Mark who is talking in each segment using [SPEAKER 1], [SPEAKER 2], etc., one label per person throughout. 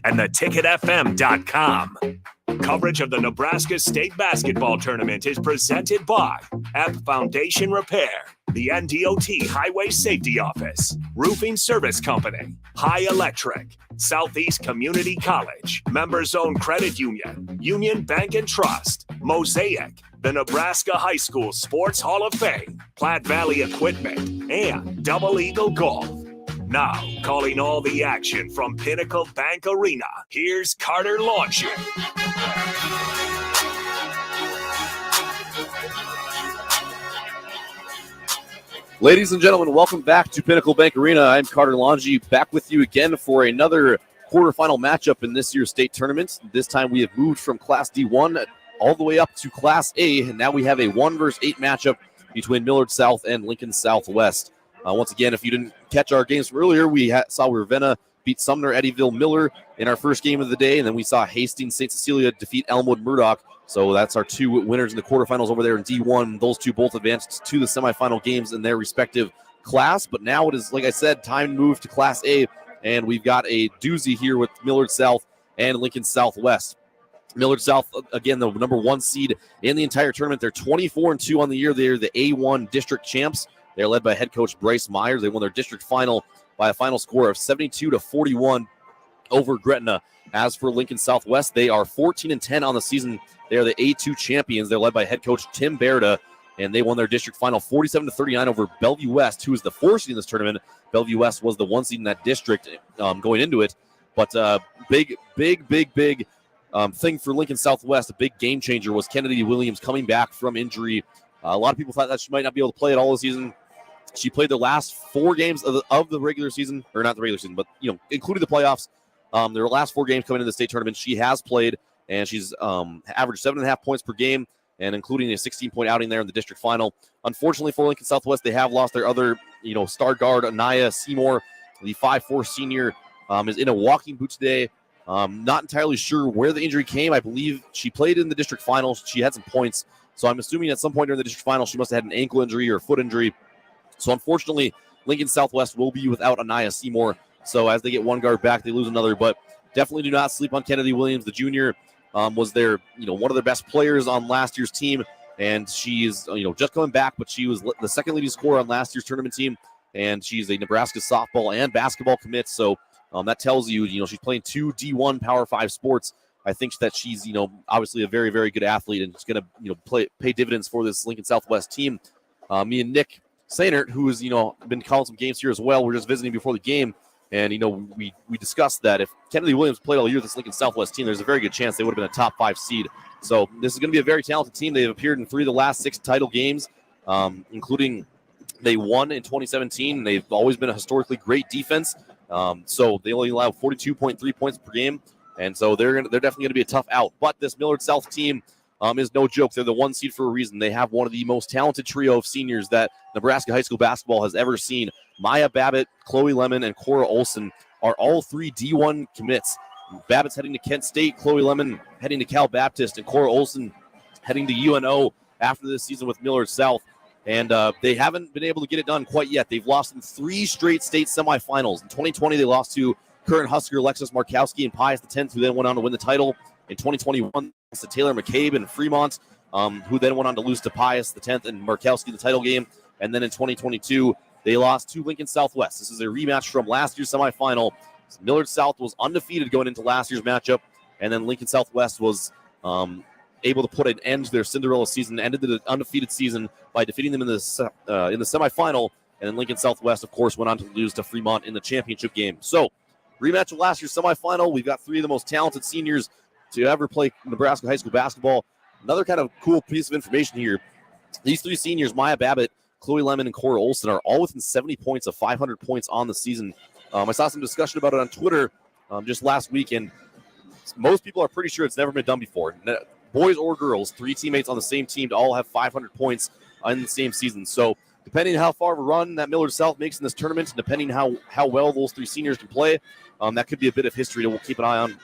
[SPEAKER 1] and theticketfm.com. Coverage of the Nebraska State Basketball Tournament is presented by App Foundation Repair, the NDOT Highway Safety Office, Roofing Service Company, High Electric, Southeast Community College, Members Owned Credit Union, Union Bank and Trust, Mosaic, the Nebraska High School Sports Hall of Fame, Platte Valley Equipment, and Double Eagle Golf. Now, calling all the action from Pinnacle Bank Arena, here's Carter Launching.
[SPEAKER 2] Ladies and gentlemen, welcome back to Pinnacle Bank Arena. I'm Carter Longy, back with you again for another quarterfinal matchup in this year's state tournament. This time we have moved from Class D1 all the way up to Class A, and now we have a 1-versus-8 matchup between Millard South and Lincoln Southwest. Once again, if you didn't catch our games from earlier, we saw Ravenna beat Sumner Eddyville Miller in our first game of the day, and then we saw Hastings St. Cecilia defeat Elmwood Murdoch. So that's our two winners in the quarterfinals over there in D1. Those two both advanced to the semifinal games in their respective class. But now it is, like I said, time to move to Class A, and we've got a doozy here with Millard South and Lincoln Southwest. Millard South, again, the number one seed in the entire tournament. They're 24-2 on the year. They're the A1 district champs. They're led by head coach Bryce Myers. They won their district final by a final score of 72-41 over Gretna. As for Lincoln Southwest, they are 14-10 on the season. They are the A2 champions. They're led by head coach Tim Berda, and they won their district final 47-39 over Bellevue West, who is the 4 seed in this tournament. Bellevue West was the 1 seed in that district going into it. But big thing for Lincoln Southwest, a big game changer, was Kennedy Williams coming back from injury. A lot of people thought that she might not be able to play at all this season. She played the last 4 games of the regular season, or not the regular season, but including the playoffs. Their last 4 games coming into the state tournament, she has played, and she's averaged 7.5 points per game, and including a 16-point outing there in the district final. Unfortunately for Lincoln Southwest, they have lost their other, star guard, Anaya Seymour, the 5'4" senior, is in a walking boot today. Not entirely sure where the injury came. I believe she played in the district finals. She had some points, so I'm assuming at some point during the district final she must have had an ankle injury or foot injury. So unfortunately, Lincoln Southwest will be without Anaya Seymour. So as they get one guard back, they lose another. But definitely do not sleep on Kennedy Williams. The junior was their, one of their best players on last year's team, and she is, just coming back. But she was the second leading scorer on last year's tournament team, and she's a Nebraska softball and basketball commit. So that tells you, she's playing 2 D1 Power 5 sports. I think that she's, obviously a very, very good athlete, and it's going to, pay dividends for this Lincoln Southwest team. Me and Nick Sainert, who has, been calling some games here as well. We're just visiting before the game. And, we discussed that if Kennedy Williams played all year with this Lincoln Southwest team, there's a very good chance they would have been a top 5 seed. So this is going to be a very talented team. They've appeared in 3 of the last 6 title games, including they won in 2017. They've always been a historically great defense. So they only allow 42.3 points per game. And so they're definitely going to be a tough out. But this Millard South team is no joke. They're the 1 seed for a reason. They have one of the most talented trio of seniors that Nebraska high school basketball has ever seen. Maya Babbitt, Chloe Lemon, and Cora Olson are all 3 D1 commits. Babbitt's heading to Kent State, Chloe Lemon heading to Cal Baptist, and Cora Olson heading to UNO after this season with Millard South. And they haven't been able to get it done quite yet. They've lost in 3 straight state semifinals. In 2020, they lost to current Husker Alexis Markowski and Pius X, who then went on to win the title. In 2021, to Taylor McCabe and Fremont, who then went on to lose to Pius X and Markowski in the title game. And then in 2022, they lost to Lincoln Southwest. This is a rematch from last year's semifinal. Millard South was undefeated going into last year's matchup, and then Lincoln Southwest was able to put an end to their Cinderella season, ended the undefeated season by defeating them in the semifinal. And then Lincoln Southwest, of course, went on to lose to Fremont in the championship game. So, rematch of last year's semifinal. We've got 3 of the most talented seniors to ever play Nebraska high school basketball. Another kind of cool piece of information here. These 3 seniors, Maya Babbitt, Chloe Lemon, and Cora Olson, are all within 70 points of 500 points on the season. I saw some discussion about it on Twitter just last week, and most people are pretty sure it's never been done before. Boys or girls, 3 teammates on the same team to all have 500 points in the same season. So depending on how far of a run that Millard South makes in this tournament, depending how well those 3 seniors can play, that could be a bit of history that we'll keep an eye on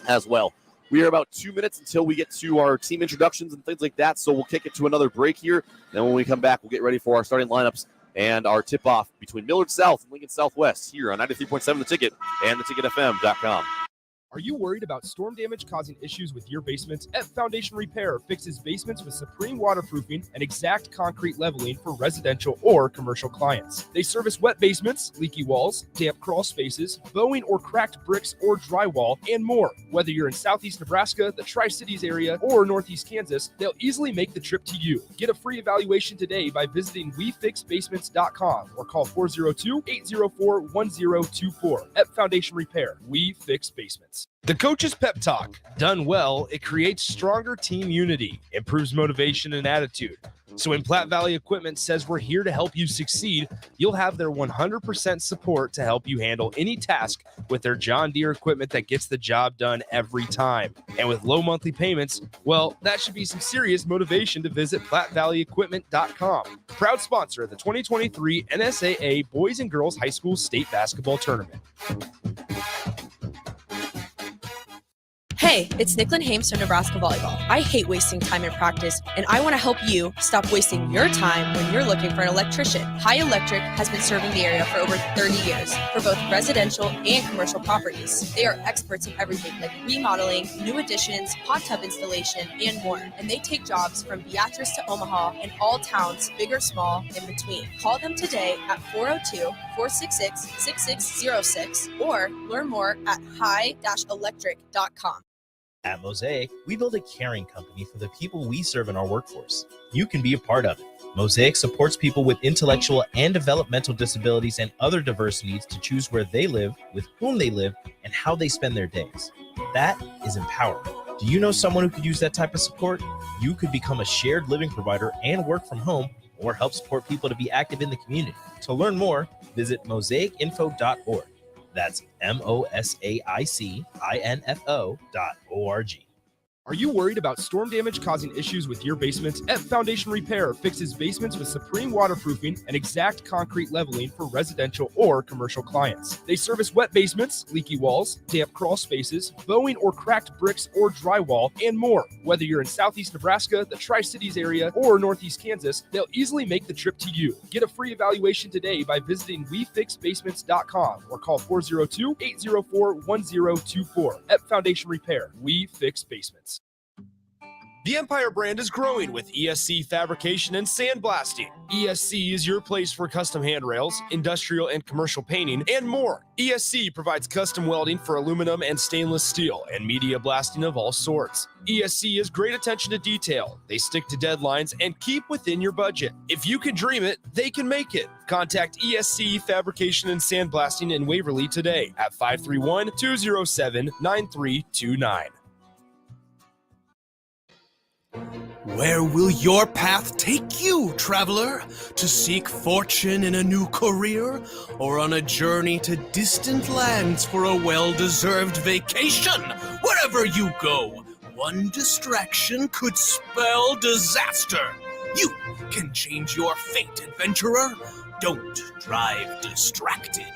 [SPEAKER 2] as well. We are about 2 minutes until we get to our team introductions and things like that, so we'll kick it to another break here. Then when we come back, we'll get ready for our starting lineups and our tip-off between Millard South and Lincoln Southwest here on 93.7 The Ticket and theticketfm.com.
[SPEAKER 3] Are you worried about storm damage causing issues with your basement? F Foundation Repair fixes basements with supreme waterproofing and exact concrete leveling for residential or commercial clients. They service wet basements, leaky walls, damp crawl spaces, bowing or cracked bricks or drywall, and more. Whether you're in Southeast Nebraska, the Tri-Cities area, or Northeast Kansas, they'll easily make the trip to you. Get a free evaluation today by visiting WeFixBasements.com or call 402-804-1024. F Foundation Repair. We fix basements. The Coach's Pep Talk. Done well, it creates stronger team unity, improves motivation and attitude. So when Platte Valley Equipment says we're here to help you succeed, you'll have their 100% support to help you handle any task with their John Deere equipment that gets the job done every time. And with low monthly payments, well, that should be some serious motivation to visit PlatteValleyEquipment.com. Proud sponsor of the 2023 NSAA Boys and Girls High School State Basketball Tournament.
[SPEAKER 4] Hey, it's Nicklin Hames from Nebraska Volleyball. I hate wasting time in practice, and I want to help you stop wasting your time when you're looking for an electrician. High Electric has been serving the area for over 30 years for both residential and commercial properties. They are experts in everything like remodeling, new additions, hot tub installation, and more. And they take jobs from Beatrice to Omaha and all towns, big or small, in between. Call them today at 402-466-6606 or learn more at high-electric.com.
[SPEAKER 5] At Mosaic, we build a caring company for the people we serve in our workforce. You can be a part of it. Mosaic supports people with intellectual and developmental disabilities and other diverse needs to choose where they live, with whom they live, and how they spend their days. That is empowering. Do you know someone who could use that type of support? You could become a shared living provider and work from home, or help support people to be active in the community. To learn more, visit mosaicinfo.org. That's MOSAICINFO.org.
[SPEAKER 3] Are you worried about storm damage causing issues with your basement? F Foundation Repair fixes basements with supreme waterproofing and exact concrete leveling for residential or commercial clients. They service wet basements, leaky walls, damp crawl spaces, bowing or cracked bricks or drywall, and more. Whether you're in Southeast Nebraska, the Tri-Cities area, or Northeast Kansas, they'll easily make the trip to you. Get a free evaluation today by visiting WeFixBasements.com or call 402-804-1024. F Foundation Repair. We fix basements. The Empire brand is growing with ESC fabrication and sandblasting. ESC is your place for custom handrails, industrial and commercial painting, and more. ESC provides custom welding for aluminum and stainless steel and media blasting of all sorts. ESC has great attention to detail. They stick to deadlines and keep within your budget. If you can dream it, they can make it. Contact ESC Fabrication and Sandblasting in Waverly today at 531-207-9329.
[SPEAKER 6] Where will your path take you, traveler? To seek fortune in a new career? Or on a journey to distant lands for a well-deserved vacation? Wherever you go, one distraction could spell disaster. You can change your fate, adventurer. Don't drive distracted.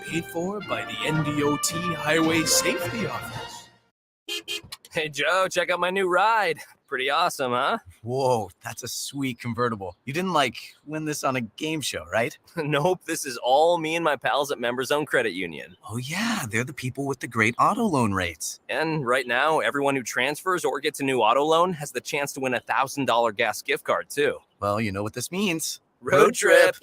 [SPEAKER 6] Paid for by the NDOT Highway Safety Office.
[SPEAKER 7] Hey, Joe, check out my new ride. Pretty awesome, huh?
[SPEAKER 8] Whoa, that's a sweet convertible. You didn't, win this on a game show, right?
[SPEAKER 7] Nope, this is all me and my pals at Members Own Credit Union.
[SPEAKER 8] Oh, yeah, they're the people with the great auto loan rates.
[SPEAKER 7] And right now, everyone who transfers or gets a new auto loan has the chance to win a $1,000 gas gift card, too.
[SPEAKER 8] Well, you know what this means.
[SPEAKER 7] Road trip!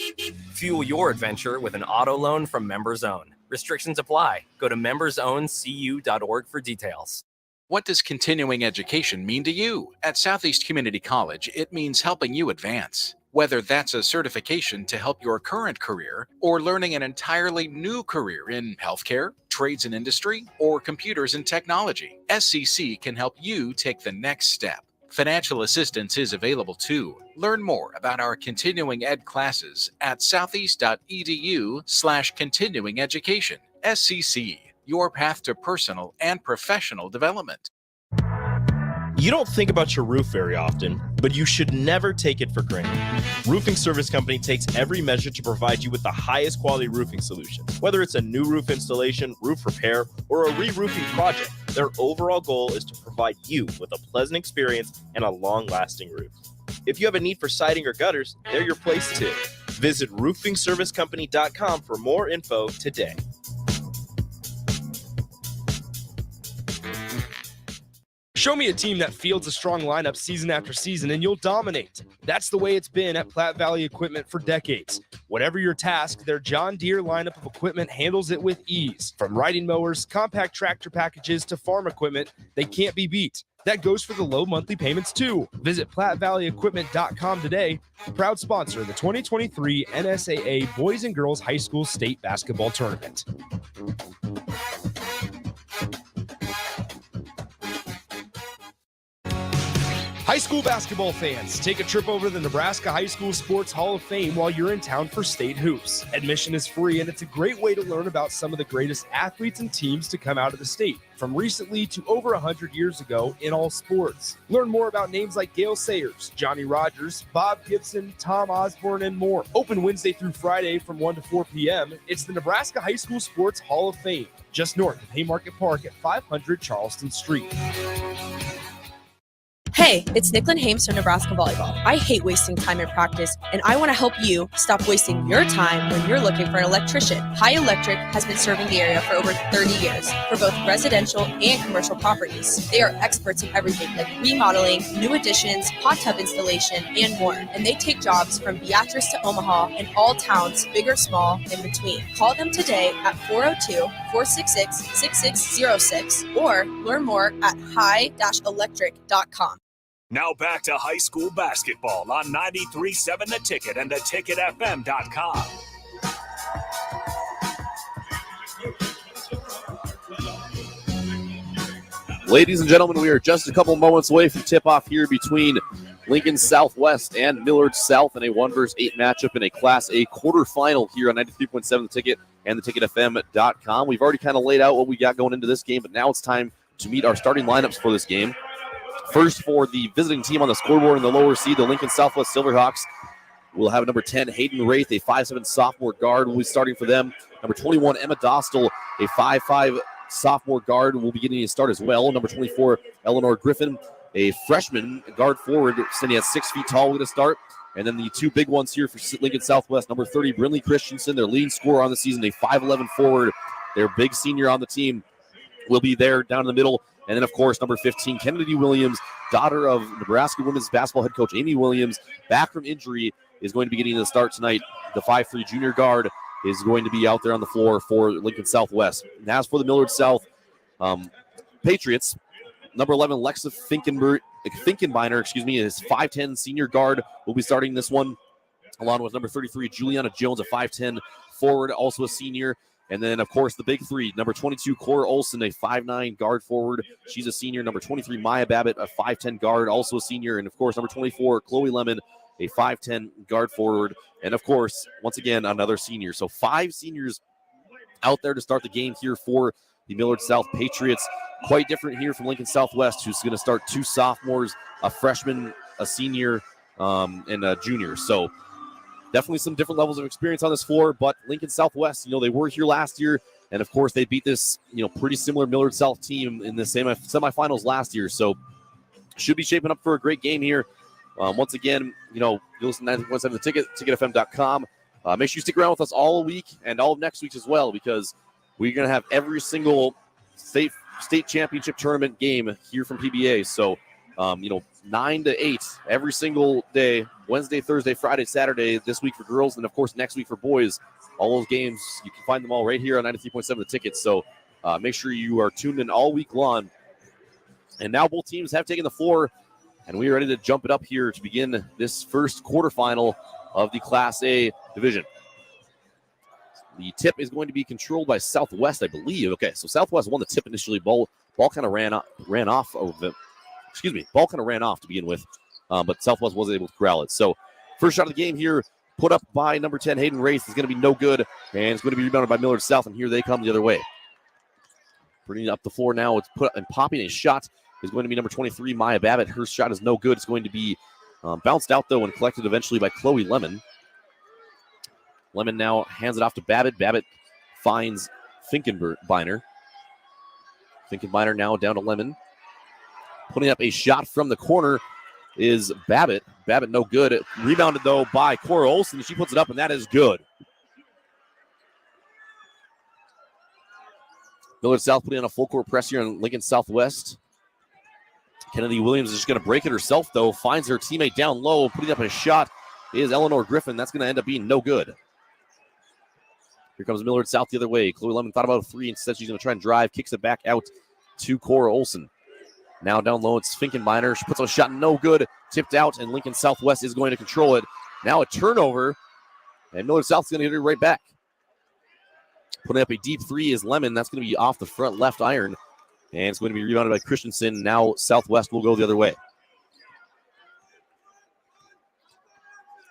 [SPEAKER 7] Fuel your adventure with an auto loan from Members Own. Restrictions apply. Go to membersowncu.org for details.
[SPEAKER 9] What does continuing education mean to you? At Southeast Community College, it means helping you advance. Whether that's a certification to help your current career or learning an entirely new career in healthcare, trades and industry, or computers and technology, SCC can help you take the next step. Financial assistance is available too. Learn more about our continuing ed classes at southeast.edu/continuing education. SCC. Your path to personal and professional development.
[SPEAKER 5] You don't think about your roof very often, but you should never take it for granted. Roofing Service Company takes every measure to provide you with the highest quality roofing solution. Whether it's a new roof installation, roof repair, or a re-roofing project, their overall goal is to provide you with a pleasant experience and a long-lasting roof. If you have a need for siding or gutters, they're your place too. Visit roofingservicecompany.com for more info today.
[SPEAKER 3] Show me a team that fields a strong lineup season after season and you'll dominate. That's the way it's been at Platte Valley Equipment for decades. Whatever your task, their John Deere lineup of equipment handles it with ease. From riding mowers, compact tractor packages, to farm equipment, they can't be beat. That goes for the low monthly payments too. Visit PlatteValleyEquipment.com today, proud sponsor of the 2023 NSAA Boys and Girls High School State Basketball Tournament. High school basketball fans, take a trip over to the Nebraska High School Sports Hall of Fame while you're in town for state hoops. Admission is free, and it's a great way to learn about some of the greatest athletes and teams to come out of the state, from recently to over 100 years ago in all sports. Learn more about names like Gale Sayers, Johnny Rogers, Bob Gibson, Tom Osborne, and more. Open Wednesday through Friday from 1 to 4 p.m. It's the Nebraska High School Sports Hall of Fame, just north of Haymarket Park at 500 Charleston Street.
[SPEAKER 4] Hey, it's Nicklin Hames from Nebraska Volleyball. I hate wasting time in practice, and I want to help you stop wasting your time when you're looking for an electrician. High Electric has been serving the area for over 30 years for both residential and commercial properties. They are experts in everything like remodeling, new additions, hot tub installation, and more. And they take jobs from Beatrice to Omaha and all towns, big or small, in between. Call them today at 402-466-6606 or learn more at high-electric.com.
[SPEAKER 1] Now back to high school basketball on 93.7 The Ticket and theticketfm.com.
[SPEAKER 2] Ladies and gentlemen, we are just a couple moments away from tip-off here between Lincoln Southwest and Millard South in a 1-versus-8 matchup in a Class A quarterfinal here on 93.7 The Ticket and theticketfm.com. We've already kind of laid out what we got going into this game, but now it's time to meet our starting lineups for this game. First, for the visiting team on the scoreboard in the lower seed, the Lincoln Southwest Silverhawks will have number 10, Hayden Wraith, a 5'7" sophomore guard, will be starting for them. Number 21, Emma Dostal, a 5'5" sophomore guard, will be getting a start as well. Number 24, Eleanor Griffin, a freshman guard forward, standing at 6 feet tall, will get a start. And then the two big ones here for Lincoln Southwest, number 30, Brinley Christensen, their leading scorer on the season, a 5'11" forward, their big senior on the team, will be there down in the middle. And then, of course, number 15, Kennedy Williams, daughter of Nebraska women's basketball head coach Amy Williams, back from injury, is going to be getting the start tonight. The 5'3" junior guard is going to be out there on the floor for Lincoln Southwest. And as for the Millard South Patriots, number 11, Lexa Finkenbeiner, his 5'10" senior guard, will be starting this one, along with number 33, Juliana Jones, a 5'10" forward, also a senior. And then, of course, the big three, number 22, Cora Olson, a 5'9" guard forward. She's a senior. Number 23, Maya Babbitt, a 5'10" guard, also a senior. And, of course, number 24, Chloe Lemon, a 5'10" guard forward. And, of course, once again, another senior. So 5 seniors out there to start the game here for the Millard South Patriots. Quite different here from Lincoln Southwest, who's going to start 2 sophomores, a freshman, a senior, and a junior. So definitely some different levels of experience on this floor, but Lincoln Southwest, they were here last year, and of course they beat this, pretty similar Millard South team in the semifinals last year. So should be shaping up for a great game here. Once again, you listen to 917 The Ticket, ticketfm.com. Make sure you stick around with us all week and all of next week as well, because we're going to have every single state championship tournament game here from PBA. So, 9 to 8 every single day, Wednesday, Thursday, Friday, Saturday, this week for girls, and of course next week for boys. All those games, you can find them all right here on 93.7 The Ticket. So make sure you are tuned in all week long. And now both teams have taken the floor, and we are ready to jump it up here to begin this first quarterfinal of the Class A division. The tip is going to be controlled by Southwest, I believe. Okay, so Southwest won the tip initially. Ball kind of ran off of it. Ball kind of ran off to begin with, but Southwest was able to corral it. So first shot of the game here, put up by number 10, Hayden Wraith, is going to be no good, and it's going to be rebounded by Millard South, and here they come the other way. Bringing up the floor now, it's put and popping a shot is going to be number 23, Maya Babbitt. Her shot is no good. It's going to be bounced out, though, and collected eventually by Chloe Lemon. Lemon now hands it off to Babbitt. Babbitt finds Finkenbeiner. Finkenbeiner now down to Lemon. Putting up a shot from the corner is Babbitt. Babbitt no good. Rebounded, though, by Cora Olson. She puts it up, and that is good. Millard South putting on a full court press here on Lincoln Southwest. Kennedy Williams is just going to break it herself, though. Finds her teammate down low. Putting up a shot is Eleanor Griffin. That's going to end up being no good. Here comes Millard South the other way. Chloe Lemon thought about a three. Instead, she's going to try and drive. Kicks it back out to Cora Olsen. Now down low, it's Finkenbeiner. She puts up a shot, no good. Tipped out, and Lincoln Southwest is going to control it. Now a turnover, and Millard South's going to get it right back. Putting up a deep three is Lemon. That's going to be off the front left iron, and it's going to be rebounded by Christensen. Now Southwest will go the other way.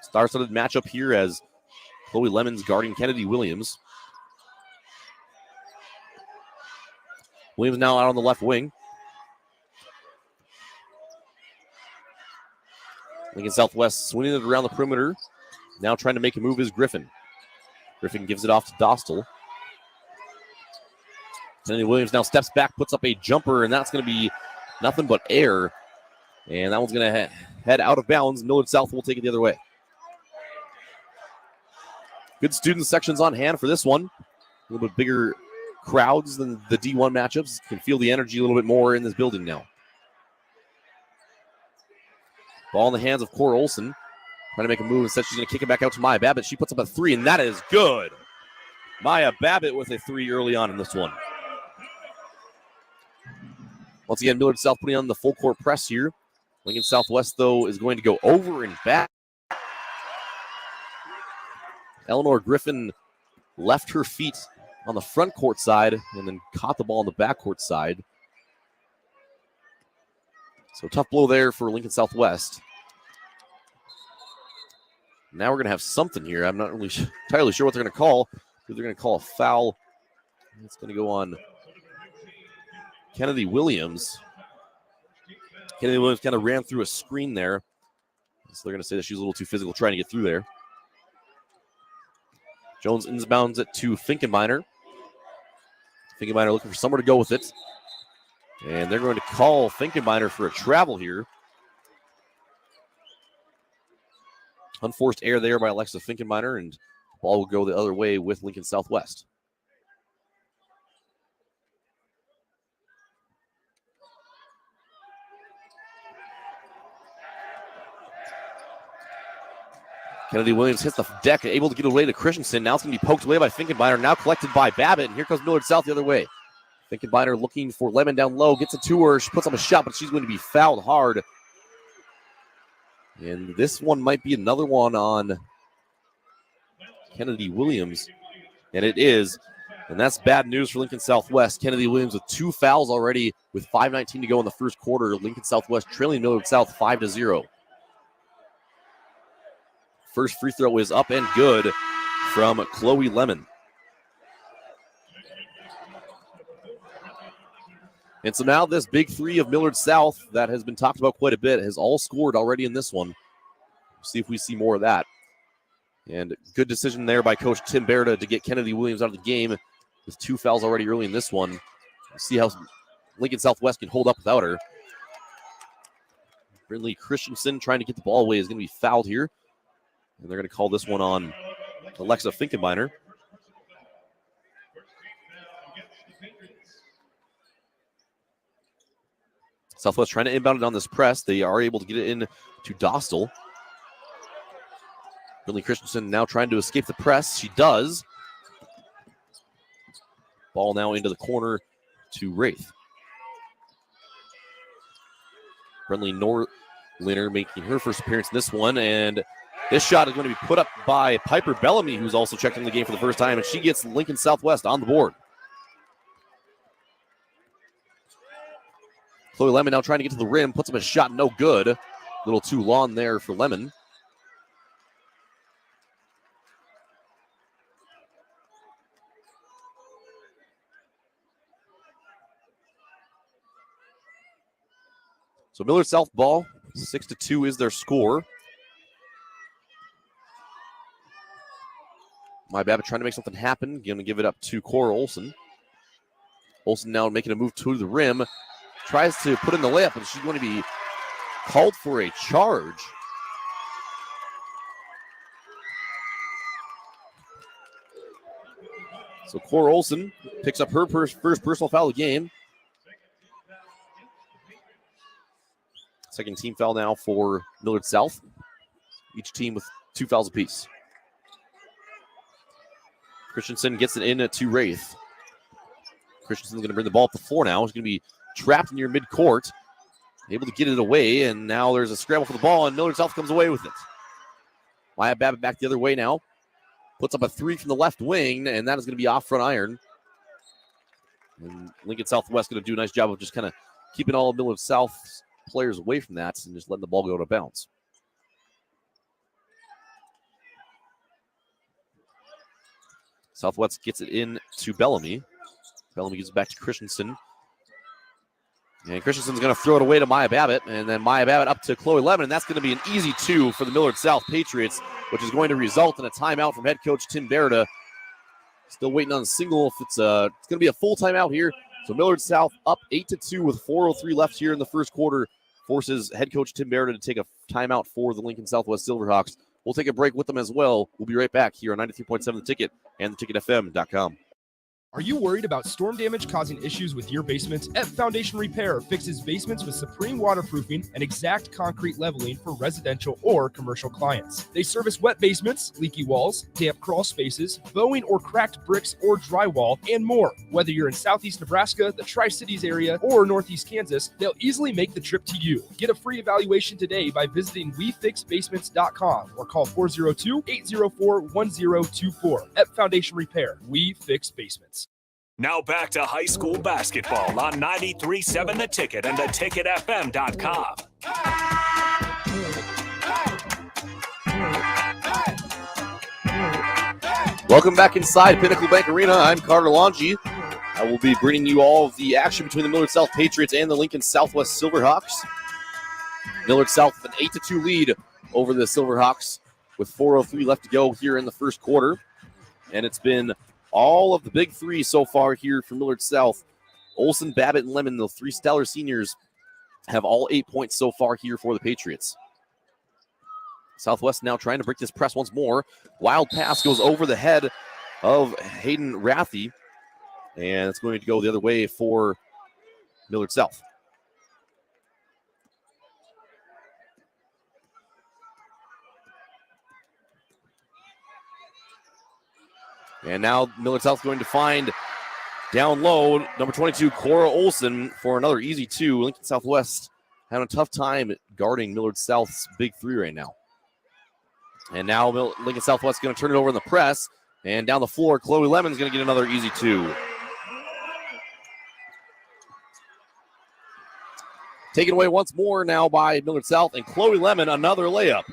[SPEAKER 2] Star-studded matchup here as Chloe Lemon's guarding Kennedy Williams. Williams now out on the left wing. Lincoln Southwest swinging it around the perimeter. Now trying to make a move is Griffin. Griffin gives it off to Dostal. Kennedy Williams now steps back, puts up a jumper, and that's going to be nothing but air. And that one's going to head out of bounds. Millard South will take it the other way. Good student sections on hand for this one. A little bit bigger crowds than the D1 matchups. Can feel the energy a little bit more in this building now. Ball in the hands of Cora Olsen. Trying to make a move. Instead, she's going to kick it back out to Maya Babbitt. She puts up a three, and that is good. Maya Babbitt with a three early on in this one. Once again, Millard South putting on the full court press here. Lincoln Southwest, though, is going to go over and back. Eleanor Griffin left her feet on the front court side and then caught the ball on the back court side. So tough blow there for Lincoln Southwest. Now we're going to have something here. I'm not really entirely sure what they're going to call. They're going to call a foul. It's going to go on Kennedy Williams. Kennedy Williams kind of ran through a screen there. So they're going to say that she's a little too physical trying to get through there. Jones inbounds it to Finkenbeiner. Finkenbeiner looking for somewhere to go with it. And they're going to call Finkenbeiner for a travel here. Unforced error there by Alexa Finkenbeiner, and the ball will go the other way with Lincoln Southwest. Kennedy Williams hits the deck, able to get away to Christensen. Now it's going to be poked away by Finkenbeiner, now collected by Babbitt, and here comes Millard South the other way. Finkenbeiner looking for Lemon down low, gets it to her. She puts up a shot, but she's going to be fouled hard. And this one might be another one on Kennedy Williams, and it is. And that's bad news for Lincoln Southwest. Kennedy Williams with two fouls already with 5:19 to go in the first quarter. Lincoln Southwest trailing Millard South 5-0. First free throw is up and good from Chloe Lemon. And so now this big three of Millard South that has been talked about quite a bit has all scored already in this one. See if we see more of that. And good decision there by Coach Tim Berta to get Kennedy Williams out of the game with two fouls already early in this one. We'll see how Lincoln Southwest can hold up without her. Brindley Christensen trying to get the ball away is going to be fouled here. And they're going to call this one on Alexa Finkenbeiner. Southwest trying to inbound it on this press. They are able to get it in to Dostal. Brindley Christensen now trying to escape the press. She does. Ball now into the corner to Wraith. Brindley Norliner making her first appearance in this one, and this shot is going to be put up by Piper Bellamy, who's also checked in the game for the first time, and she gets Lincoln Southwest on the board. Chloe Lemon now trying to get to the rim, puts up a shot, no good. A little too long there for Lemon. So Millard South ball, 6-2 is their score. My Babbitt trying to make something happen. Going to give it up to Cora Olsen. Olsen now making a move to the rim. Tries to put in the layup, but she's going to be called for a charge. So Cora Olsen picks up her first personal foul of the game. Second team foul now for Millard South. Each team with 2 fouls apiece. Christensen gets it in to Wraith. Christensen's going to bring the ball up the floor now. He's going to be trapped near midcourt. Able to get it away, and now there's a scramble for the ball, and Millard South comes away with it. Maya Babbitt back the other way now. Puts up a 3 from the left wing, and that is going to be off front iron. And Lincoln Southwest going to do a nice job of just kind of keeping all of Millard South's players away from that and just letting the ball go to bounds. Southwest gets it in to Bellamy. Bellamy gives it back to Christensen. And Christensen's going to throw it away to Maya Babbitt, and then Maya Babbitt up to Chloe Lemon, and that's going to be an easy 2 for the Millard South Patriots, which is going to result in a timeout from head coach Tim Berida. Still waiting on a signal if it's going to be a full timeout here. So Millard South up 8-2 with 4:03 left here in the first quarter, forces head coach Tim Berida to take a timeout for the Lincoln Southwest Silverhawks. We'll take a break with them as well. We'll be right back here on 93.7 The Ticket and theticketfm.com.
[SPEAKER 3] Are you worried about storm damage causing issues with your basement? Ep Foundation Repair fixes basements with supreme waterproofing and exact concrete leveling for residential or commercial clients. They service wet basements, leaky walls, damp crawl spaces, bowing or cracked bricks or drywall, and more. Whether you're in southeast Nebraska, the Tri-Cities area, or northeast Kansas, they'll easily make the trip to you. Get a free evaluation today by visiting WeFixBasements.com or call 402-804-1024. Ep Foundation Repair. We fix basements.
[SPEAKER 1] Now back to high school basketball on 93.7 The Ticket and theticketfm.com.
[SPEAKER 2] Welcome back inside Pinnacle Bank Arena. I'm Carter Longy. I will be bringing you all of the action between the Millard South Patriots and the Lincoln Southwest Silverhawks. Millard South with an 8-2 lead over the Silverhawks with 4:03 left to go here in the first quarter. And it's been all of the big three so far here for Millard South. Olsen, Babbitt, and Lemon, the 3 stellar seniors, have all 8 points so far here for the Patriots. Southwest now trying to break this press once more. Wild pass goes over the head of Hayden Rathie, and it's going to go the other way for Millard South. And now Millard South going to find down low, number 22, Cora Olsen, for another easy 2. Lincoln Southwest having a tough time guarding Millard South's big 3 right now. And now Lincoln Southwest going to turn it over in the press. And down the floor, Chloe Lemon's going to get another easy 2. Taken away once more now by Millard South. And Chloe Lemon, another layup.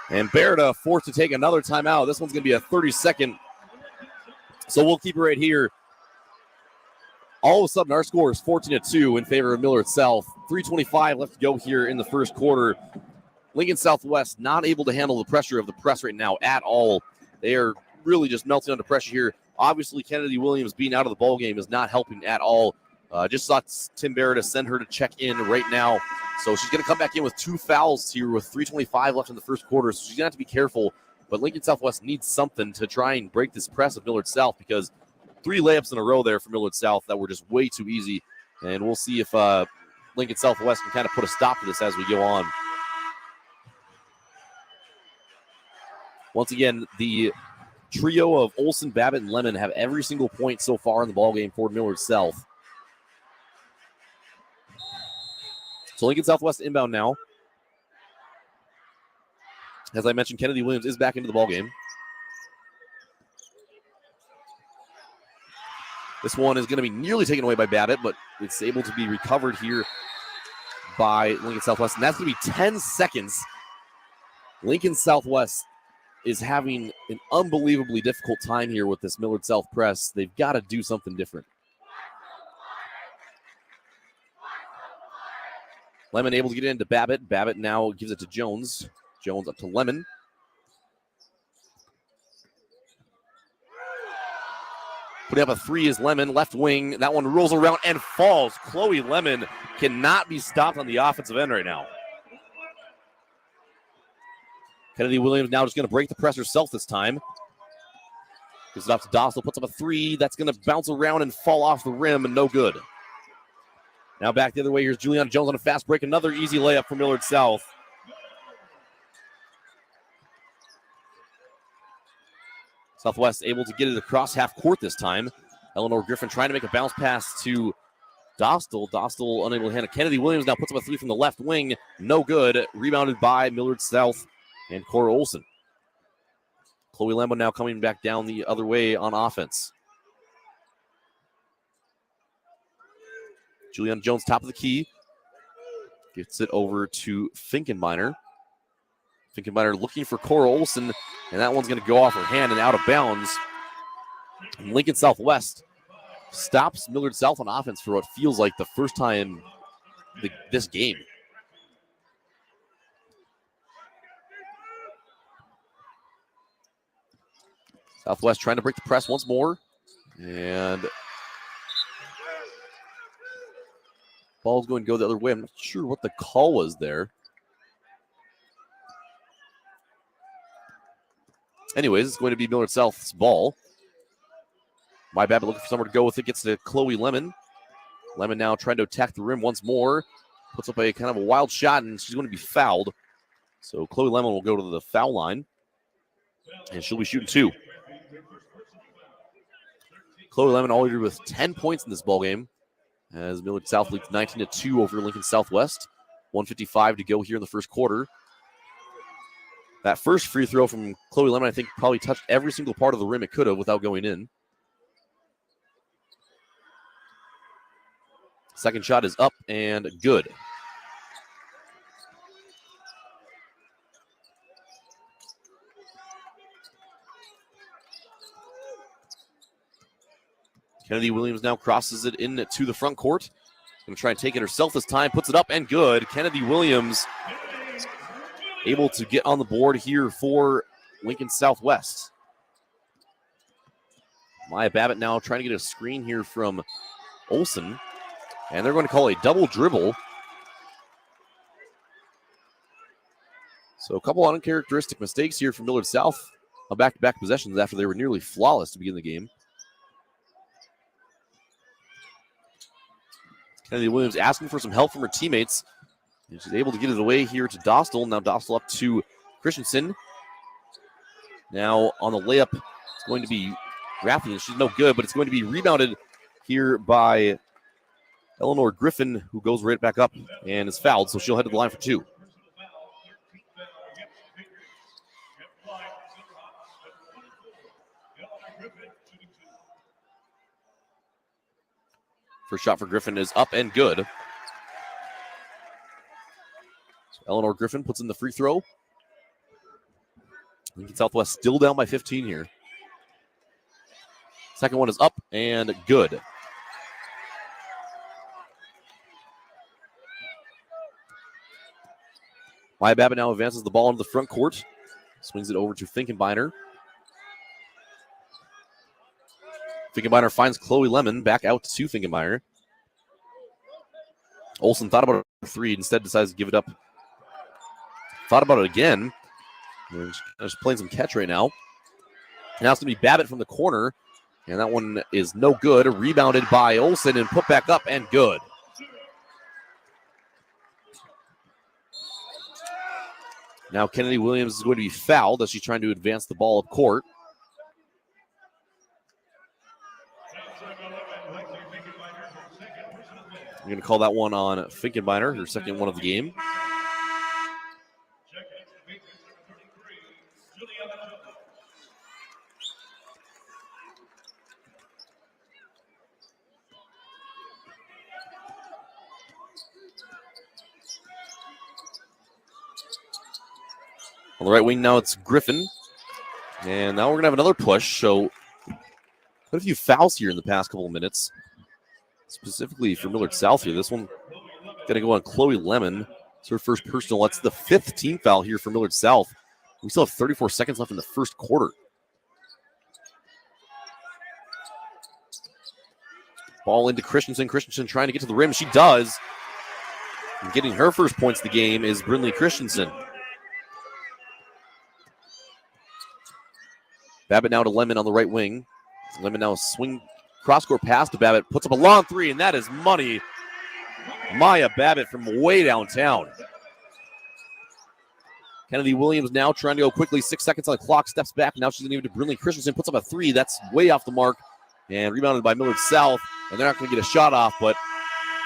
[SPEAKER 2] And Berida forced to take another timeout. This one's going to be a 30-second. So we'll keep it right here. All of a sudden, our score is 14-2 in favor of Millard South. 3:25 left to go here in the first quarter. Lincoln Southwest not able to handle the pressure of the press right now at all. They are really just melting under pressure here. Obviously, Kennedy Williams being out of the ball game is not helping at all. Just saw Tim Berida send her to check in right now. So she's going to come back in with 2 fouls here with 3:25 left in the first quarter. So she's going to have to be careful. But Lincoln Southwest needs something to try and break this press of Millard South, because 3 layups in a row there for Millard South that were just way too easy. And we'll see if Lincoln Southwest can kind of put a stop to this as we go on. Once again, the trio of Olsen, Babbitt, and Lemon have every single point so far in the ballgame for Millard South. So Lincoln Southwest inbound now. As I mentioned, Kennedy Williams is back into the ballgame. This one is going to be nearly taken away by Babbitt, but it's able to be recovered here by Lincoln Southwest. And that's going to be 10 seconds. Lincoln Southwest is having an unbelievably difficult time here with this Millard South press. They've got to do something different. Lemon able to get into Babbitt. Babbitt now gives it to Jones. Jones up to Lemon. Putting up a 3 is Lemon, left wing. That one rolls around and falls. Chloe Lemon cannot be stopped on the offensive end right now. Kennedy Williams now just going to break the press herself this time. Gives it off to Dossel, puts up a 3. That's going to bounce around and fall off the rim, and no good. Now back the other way. Here's Juliana Jones on a fast break. Another easy layup for Millard South. Southwest able to get it across half court this time. Eleanor Griffin trying to make a bounce pass to Dostal. Dostal unable to hand it. Kennedy Williams now puts up a three from the left wing. No good. Rebounded by Millard South and Cora Olson. Chloe Lambo now coming back down the other way on offense. Juliana Jones, top of the key. Gets it over to Finkenbeiner. Finkenbeiner looking for Cora Olson, and that one's going to go off her hand and out of bounds. And Lincoln Southwest stops Millard South on offense for what feels like the first time this game. Southwest trying to break the press once more. And ball's going to go the other way. I'm not sure what the call was there. Anyways, it's going to be Millard South's ball. My Babbitt looking for somewhere to go with it. Gets to Chloe Lemon. Lemon now trying to attack the rim once more. Puts up a kind of a wild shot, and she's going to be fouled. So Chloe Lemon will go to the foul line. And she'll be shooting two. Chloe Lemon already with 10 points in this ballgame, as Millard South leads 19-2 over Lincoln Southwest. 1:55 to go here in the first quarter. That first free throw from Chloe Lemon, I think, probably touched every single part of the rim it could have without going in. Second shot is up and good. Kennedy Williams now crosses it into the front court. Going to try and take it herself this time. Puts it up and good. Kennedy Williams able to get on the board here for Lincoln Southwest. Maya Babbitt now trying to get a screen here from Olson. And they're going to call a double dribble. So a couple uncharacteristic mistakes here from Millard South on back-to-back possessions after they were nearly flawless to begin the game. Kennedy Williams asking for some help from her teammates. And she's able to get it away here to Dostal. Now Dostal up to Christensen. Now on the layup, it's going to be Raffi, and she's no good, but it's going to be rebounded here by Eleanor Griffin, who goes right back up and is fouled, so she'll head to the line for two. First shot for Griffin is up and good. So Eleanor Griffin puts in the free throw. Lincoln Southwest still down by 15 here. Second one is up and good. Maya Babbitt now advances the ball into the front court. Swings it over to Finkenbeiner. Finkenbeiner finds Chloe Lemon. Back out to Finkenbeiner. Olson thought about a three. Instead decides to give it up. Thought about it again. Just playing some catch right now. Now it's going to be Babbitt from the corner. And that one is no good. Rebounded by Olson and put back up and good. Now Kennedy Williams is going to be fouled as she's trying to advance the ball up court. I'm going to call that one on Finkenbeiner, her second one of the game. On the right wing now it's Griffin. And now we're going to have another push. So quite a few fouls here in the past couple of minutes. Specifically for Millard South here. This one going to go on Chloe Lemon. It's her first personal. That's the fifth team foul here for Millard South. We still have 34 seconds left in the first quarter. Ball into Christensen. Christensen trying to get to the rim. She does. And getting her first points of the game is Brinley Christensen. Babbitt now to Lemon on the right wing. Lemon now swing cross-court pass to Babbitt. Puts up a long three, and that is money. Maya Babbitt from way downtown. Kennedy Williams now trying to go quickly. 6 seconds on the clock. Steps back. Now she's going to give it to Brinley Christensen. Puts up a three. That's way off the mark. And rebounded by Millard South. And they're not going to get a shot off. But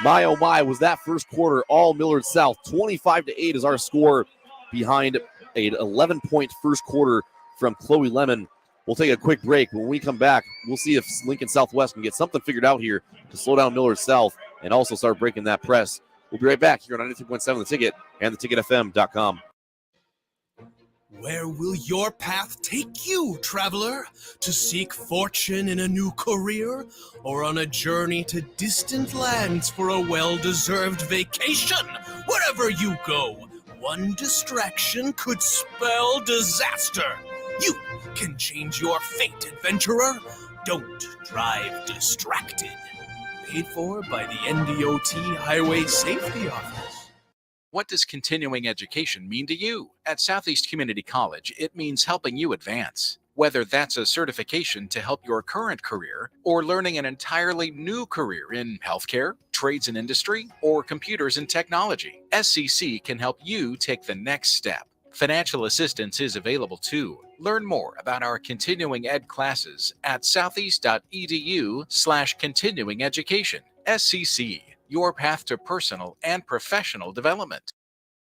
[SPEAKER 2] my, oh my, was that first quarter all Millard South. 25-8 is our score behind an 11-point first quarter from Chloe Lemon. We'll take a quick break. When we come back, we'll see if Lincoln Southwest can get something figured out here to slow down Millard South and also start breaking that press. We'll be right back here on 93.7 The Ticket and theticketfm.com.
[SPEAKER 6] Where will your path take you, traveler? To seek fortune in a new career? Or on a journey to distant lands for a well-deserved vacation? Wherever you go, one distraction could spell disaster. You can change your fate, adventurer. Don't drive distracted. Paid for by the NDOT Highway Safety Office.
[SPEAKER 9] What does continuing education mean to you? At Southeast Community College, it means helping you advance. Whether that's a certification to help your current career or learning an entirely new career in healthcare, trades and industry, or computers and technology, SCC can help you take the next step. Financial assistance is available too. Learn more about our continuing ed classes at southeast.edu/continuing education. SCC, your path to personal and professional development.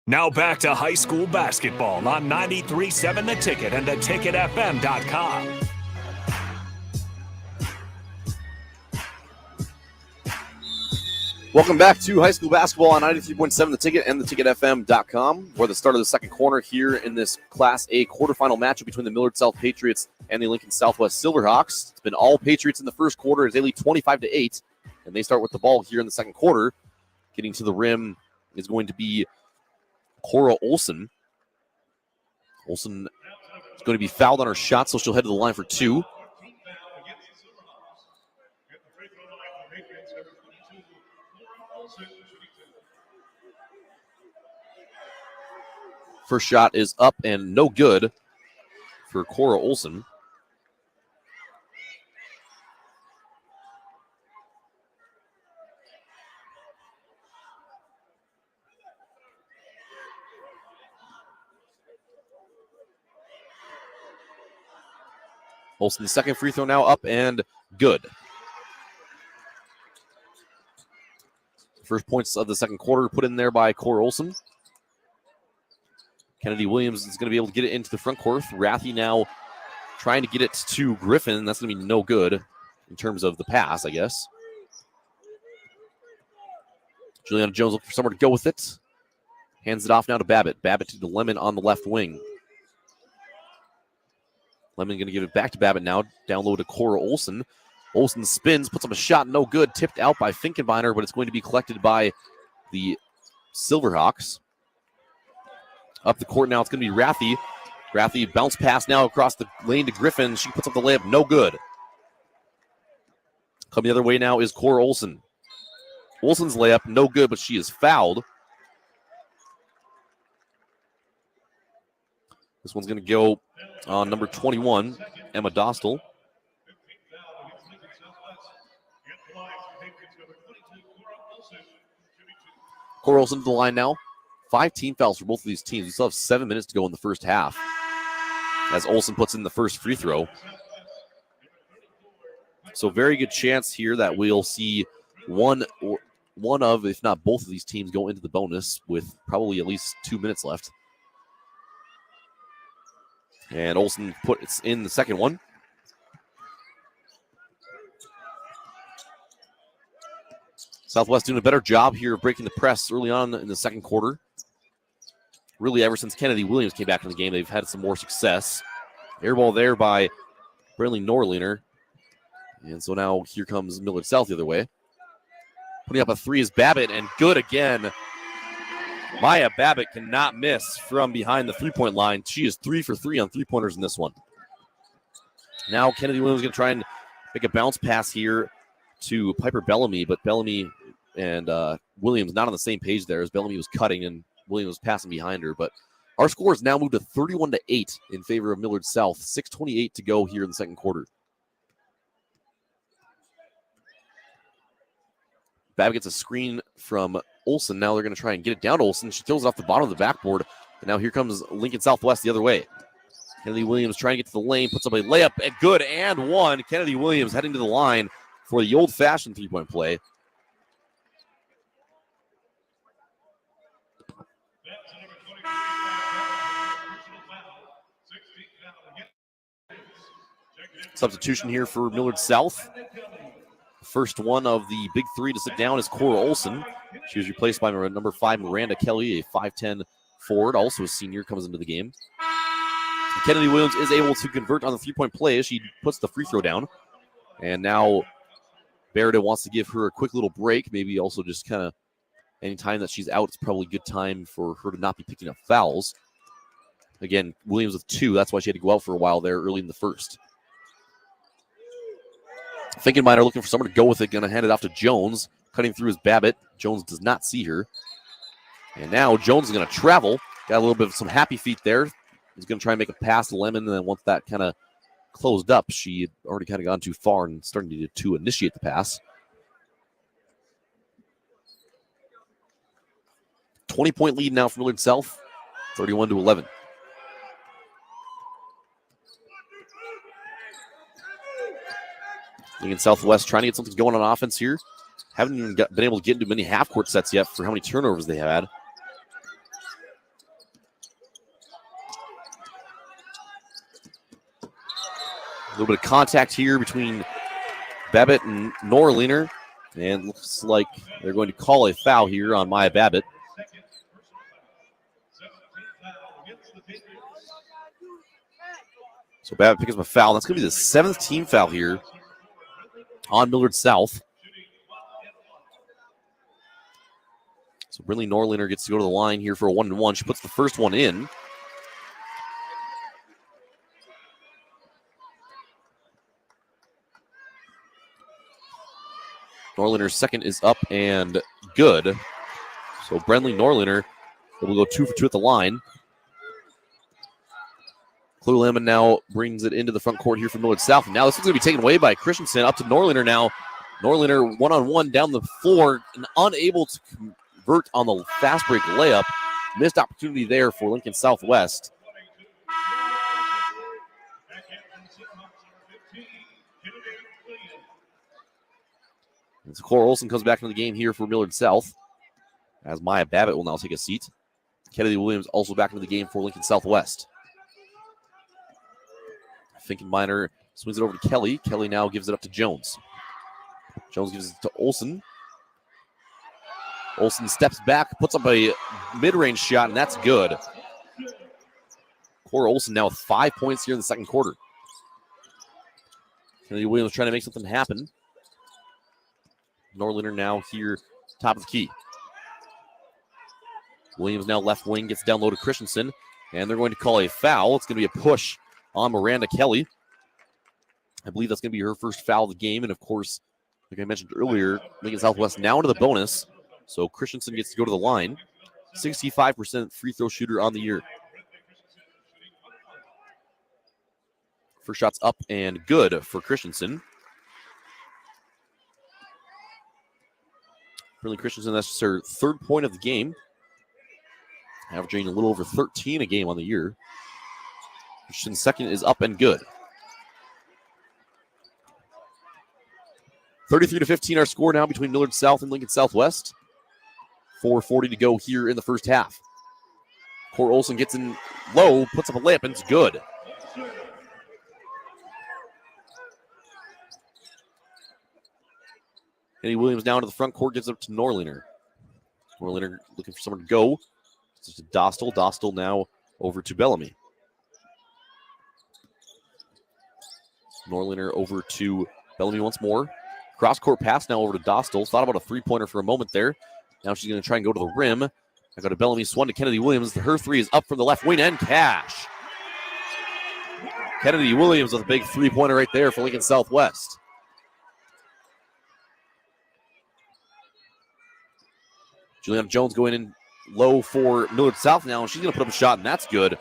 [SPEAKER 1] Now back to high school basketball on 93.7 The Ticket and theticketfm.com.
[SPEAKER 2] Welcome back to high school basketball on 93.7 The Ticket and theticketfm.com. We're at the start of the second corner here in this Class A quarterfinal matchup between the Millard South Patriots and the Lincoln Southwest Silverhawks. It's been all Patriots in the first quarter as they lead 25-8, and they start with the ball here in the second quarter. Getting to the rim is going to be Cora Olson. Olson is going to be fouled on her shot, so she'll head to the line for two. First shot is up and no good for Cora Olson. Olson's second free throw now up and good. First points of the second quarter put in there by Cora Olson. Kennedy Williams is going to be able to get it into the front court. Rathy now trying to get it to Griffin. That's going to be no good in terms of the pass, I guess. Juliana Jones looking for somewhere to go with it. Hands it off now to Babbitt. Babbitt to the Lemon on the left wing. Lemon going to give it back to Babbitt now. Down low to Cora Olson. Olson spins, puts up a shot, no good. Tipped out by Finkenbeiner, but it's going to be collected by the Silverhawks. Up the court now, it's going to be Rathy. Rathy bounce pass now across the lane to Griffin. She puts up the layup, no good. Coming the other way now is Cora Olson. Olson's layup, no good, but she is fouled. This one's going to go on number 21, Emma Dostal. Cora Olson to the line now. 5 team fouls for both of these teams. We still have 7 minutes to go in the first half as Olson puts in the first free throw. So very good chance here that we'll see one of, if not both of these teams go into the bonus with probably at least 2 minutes left. And Olson puts in the second one. Southwest doing a better job here of breaking the press early on in the second quarter. Really, ever since Kennedy Williams came back in the game, they've had some more success. Air ball there by Brinley Norliner. And so now here comes Millard South the other way. Putting up a three is Babbitt, and good again. Maya Babbitt cannot miss from behind the three-point line. She is 3 for 3 on three-pointers in this one. Now Kennedy Williams is going to try and make a bounce pass here to Piper Bellamy, but Bellamy and Williams not on the same page there as Bellamy was cutting and Williams was passing behind her. But our score has now moved to 31-8 in favor of Millard South. 6:28 to go here in the second quarter. Babbitt gets a screen from Olsen. Now they're going to try and get it down to Olsen. She throws it off the bottom of the backboard. And now here comes Lincoln Southwest the other way. Kennedy Williams trying to get to the lane, puts up a layup, and good, and one. Kennedy Williams heading to the line for the old-fashioned three-point play. Substitution here for Millard South. First one of the big three to sit down is Cora Olsen. She was replaced by number 5, Miranda Kelly, a 5'10 forward, also a senior, comes into the game. Kennedy Williams is able to convert on the three-point play as she puts the free throw down. And now Berida wants to give her a quick little break, maybe also just kind of any time that she's out, it's probably a good time for her to not be picking up fouls. Again, Williams with 2, that's why she had to go out for a while there early in the first. Finkenbeiner looking for someone to go with it, going to hand it off to Jones, cutting through his Babbitt. Jones does not see her. And now Jones is going to travel. Got a little bit of some happy feet there. He's going to try and make a pass to Lemon, and then once that kind of closed up, she had already kind of gone too far and starting to initiate the pass. 20-point lead now for Millard South, 31-11. Lincoln Southwest trying to get something going on offense here. Haven't even been able to get into many half-court sets yet for how many turnovers they have had. A little bit of contact here between Babbitt and Norliner. And looks like they're going to call a foul here on Maya Babbitt. So Babbitt picks up a foul. That's going to be the 7th team foul here on Millard South. So Brinley Norliner gets to go to the line here for a 1-and-1. She puts the first one in. Norliner's second is up and good. So Brenley Norliner will go 2 for 2 at the line. Chloe Lemon now brings it into the front court here for Millard South. And now this is going to be taken away by Christensen up to Norliner now. Norliner one-on-one down the floor and unable to convert on the fast break layup. Missed opportunity there for Lincoln Southwest. And so Cora Olsen comes back into the game here for Millard South, as Maya Babbitt will now take a seat. Kennedy Williams also back into the game for Lincoln Southwest. Finkenbeiner swings it over to Kelly. Kelly now gives it up to Jones. Jones gives it to Olsen. Olsen steps back, puts up a mid-range shot, and that's good. Cora Olsen now with 5 points here in the second quarter. Kennedy Williams trying to make something happen. Norliner now here, top of the key. Williams now left wing, gets down low to Christensen, and they're going to call a foul. It's going to be a push on Miranda Kelly. I believe that's going to be her first foul of the game, and of course, like I mentioned earlier, Lincoln Southwest now into the bonus, so Christensen gets to go to the line. 65% free throw shooter on the year. First shot's up and good for Christensen. Brinley Christensen, that's her 3rd point of the game. Averaging a little over 13 a game on the year. Christensen's second is up and good. 33-15 our score now between Millard South and Lincoln Southwest. 4:40 to go here in the first half. Cora Olsen gets in low, puts up a layup, and it's good. Kennedy Williams now into the front court, gives it up to Norliner. Norliner looking for someone to go. It's to Dostal. Dostal now over to Bellamy. Norliner over to Bellamy once more. Cross-court pass now over to Dostal. Thought about a three-pointer for a moment there. Now she's going to try and go to the rim. I go to Bellamy, swung to Kennedy Williams. Her three is up from the left wing and cash. Kennedy Williams with a big three-pointer right there for Lincoln Southwest. Juliana Jones going in low for Millard South now, and she's going to put up a shot, and that's good.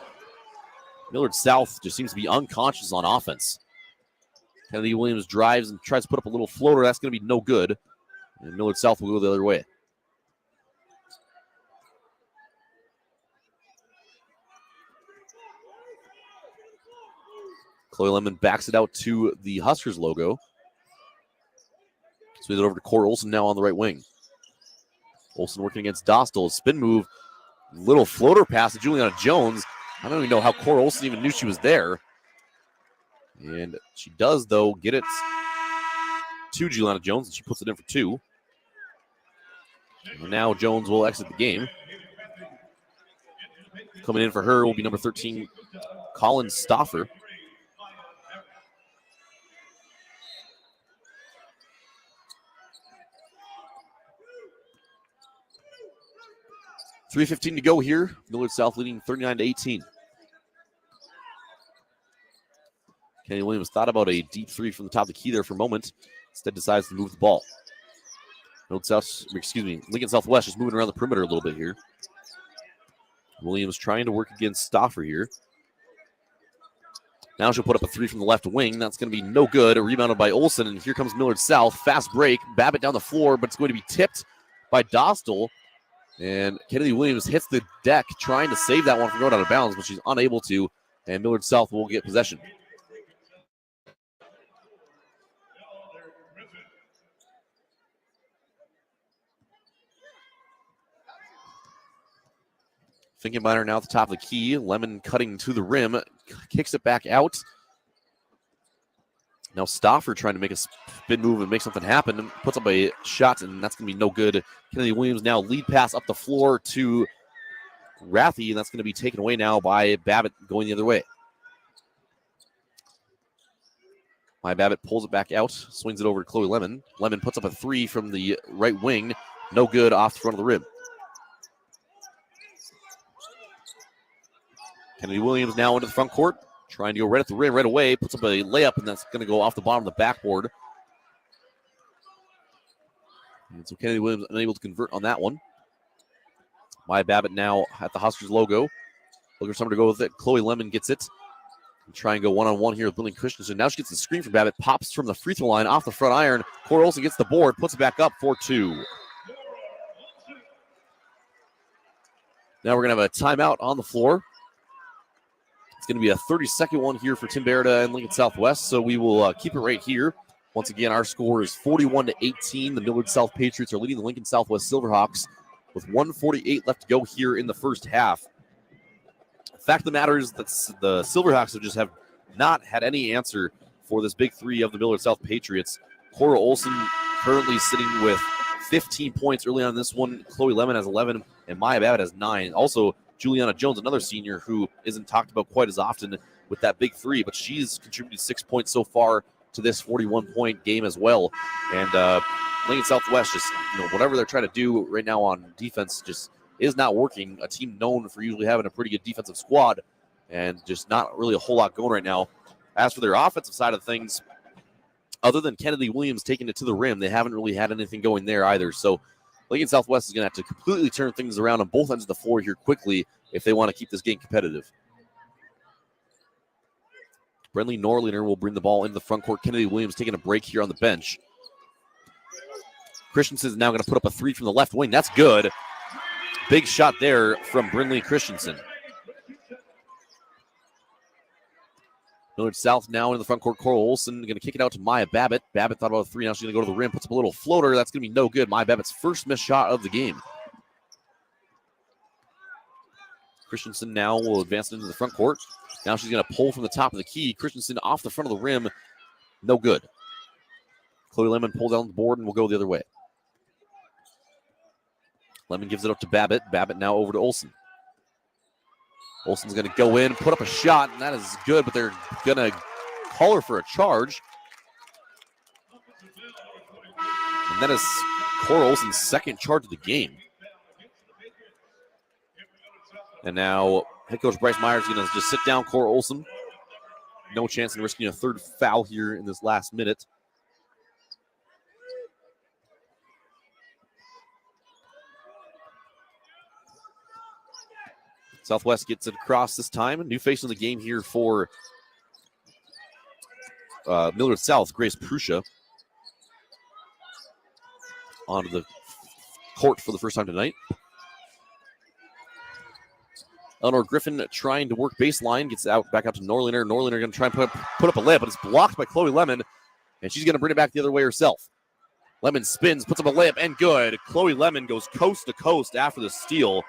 [SPEAKER 2] Millard South just seems to be unconscious on offense. Kennedy Williams drives and tries to put up a little floater. That's going to be no good. And Millard South will go the other way. Chloe Lemon backs it out to the Huskers logo. Swings it over to Cora Olsen now on the right wing. Olsen working against Dostal. Spin move. Little floater pass to Juliana Jones. I don't even know how Cora Olsen even knew she was there. And she does, though, get it to Juliana Jones, and she puts it in for 2. And now Jones will exit the game. Coming in for her will be number 13, Colin Stoffer. .3:15 to go here. Millard South leading 39-18. Kennedy Williams thought about a deep 3 from the top of the key there for a moment. Instead decides to move the ball. Lincoln Southwest just moving around the perimeter a little bit here. Williams trying to work against Stoffer here. Now she'll put up a 3 from the left wing. That's going to be no good. Rebounded by Olsen, and here comes Millard South. Fast break. Babbitt down the floor, but it's going to be tipped by Dostal. And Kennedy Williams hits the deck trying to save that one from going out of bounds, but she's unable to, and Millard South will get possession. Finkenbeiner now at the top of the key. Lemon cutting to the rim. Kicks it back out. Now Stoffer trying to make a spin move and make something happen. And puts up a shot, and that's going to be no good. Kennedy Williams now lead pass up the floor to Rathy, and that's going to be taken away now by Babbitt going the other way. Babbitt pulls it back out, swings it over to Chloe Lemon. Lemon puts up a 3 from the right wing. No good off the front of the rim. Kennedy Williams now into the front court, trying to go right at the rim right away. Puts up a layup, and that's going to go off the bottom of the backboard. And so Kennedy Williams unable to convert on that one. Babbitt now at the Huskers logo. Looking for someone to go with it. Chloe Lemon gets it. And try and go one-on-one here with Brinley Christensen. Now she gets the screen from Babbitt. Pops from the free throw line off the front iron. Cora Olsen gets the board. Puts it back up for 2. Now we're going to have a timeout on the floor. It's going to be a 30-second one here for Tim Beretta and Lincoln Southwest, so we will keep it right here. Once again, our score is 41-18. The Millard South Patriots are leading the Lincoln Southwest Silverhawks with 1:48 left to go here in the first half. The fact of the matter is that the Silverhawks have not had any answer for this big 3 of the Millard South Patriots. Cora Olsen currently sitting with 15 points early on in this one. Chloe Lemon has 11, and Maya Babbitt has 9. Also, Juliana Jones, another senior who isn't talked about quite as often with that big 3, but she's contributed 6 points so far to this 41-point game as well. And Lincoln Southwest just, whatever they're trying to do right now on defense just is not working. A team known for usually having a pretty good defensive squad and just not really a whole lot going right now. As for their offensive side of things, other than Kennedy Williams taking it to the rim, they haven't really had anything going there either. So Lincoln Southwest is going to have to completely turn things around on both ends of the floor here quickly if they want to keep this game competitive. Brenly Norlinger will bring the ball into the front court. Kennedy Williams taking a break here on the bench. Christensen is now going to put up a 3 from the left wing. That's good. Big shot there from Brinley Christensen. Millard South now in the front court. Cora Olsen going to kick it out to Maya Babbitt. Babbitt thought about a 3. Now she's going to go to the rim. Puts up a little floater. That's going to be no good. Maya Babbitt's first missed shot of the game. Christensen now will advance into the front court. Now she's going to pull from the top of the key. Christensen off the front of the rim. No good. Chloe Lemon pulls down the board and will go the other way. Lemon gives it up to Babbitt. Babbitt now over to Olsen. Olsen's going to go in, put up a shot, and that is good, but they're going to call her for a charge. And that is Cora Olsen's second charge of the game. And now head coach Bryce Myers is going to just sit down Cora Olsen. No chance in risking a third foul here in this last minute. Southwest gets it across this time. New face in the game here for Millard South, Grace Prussia, onto the court for the first time tonight. Eleanor Griffin trying to work baseline, gets back out to Norlander. Norlander going to try and put up a layup, but it's blocked by Chloe Lemon, and she's going to bring it back the other way herself. Lemon spins, puts up a layup, and good. Chloe Lemon goes coast to coast after the steal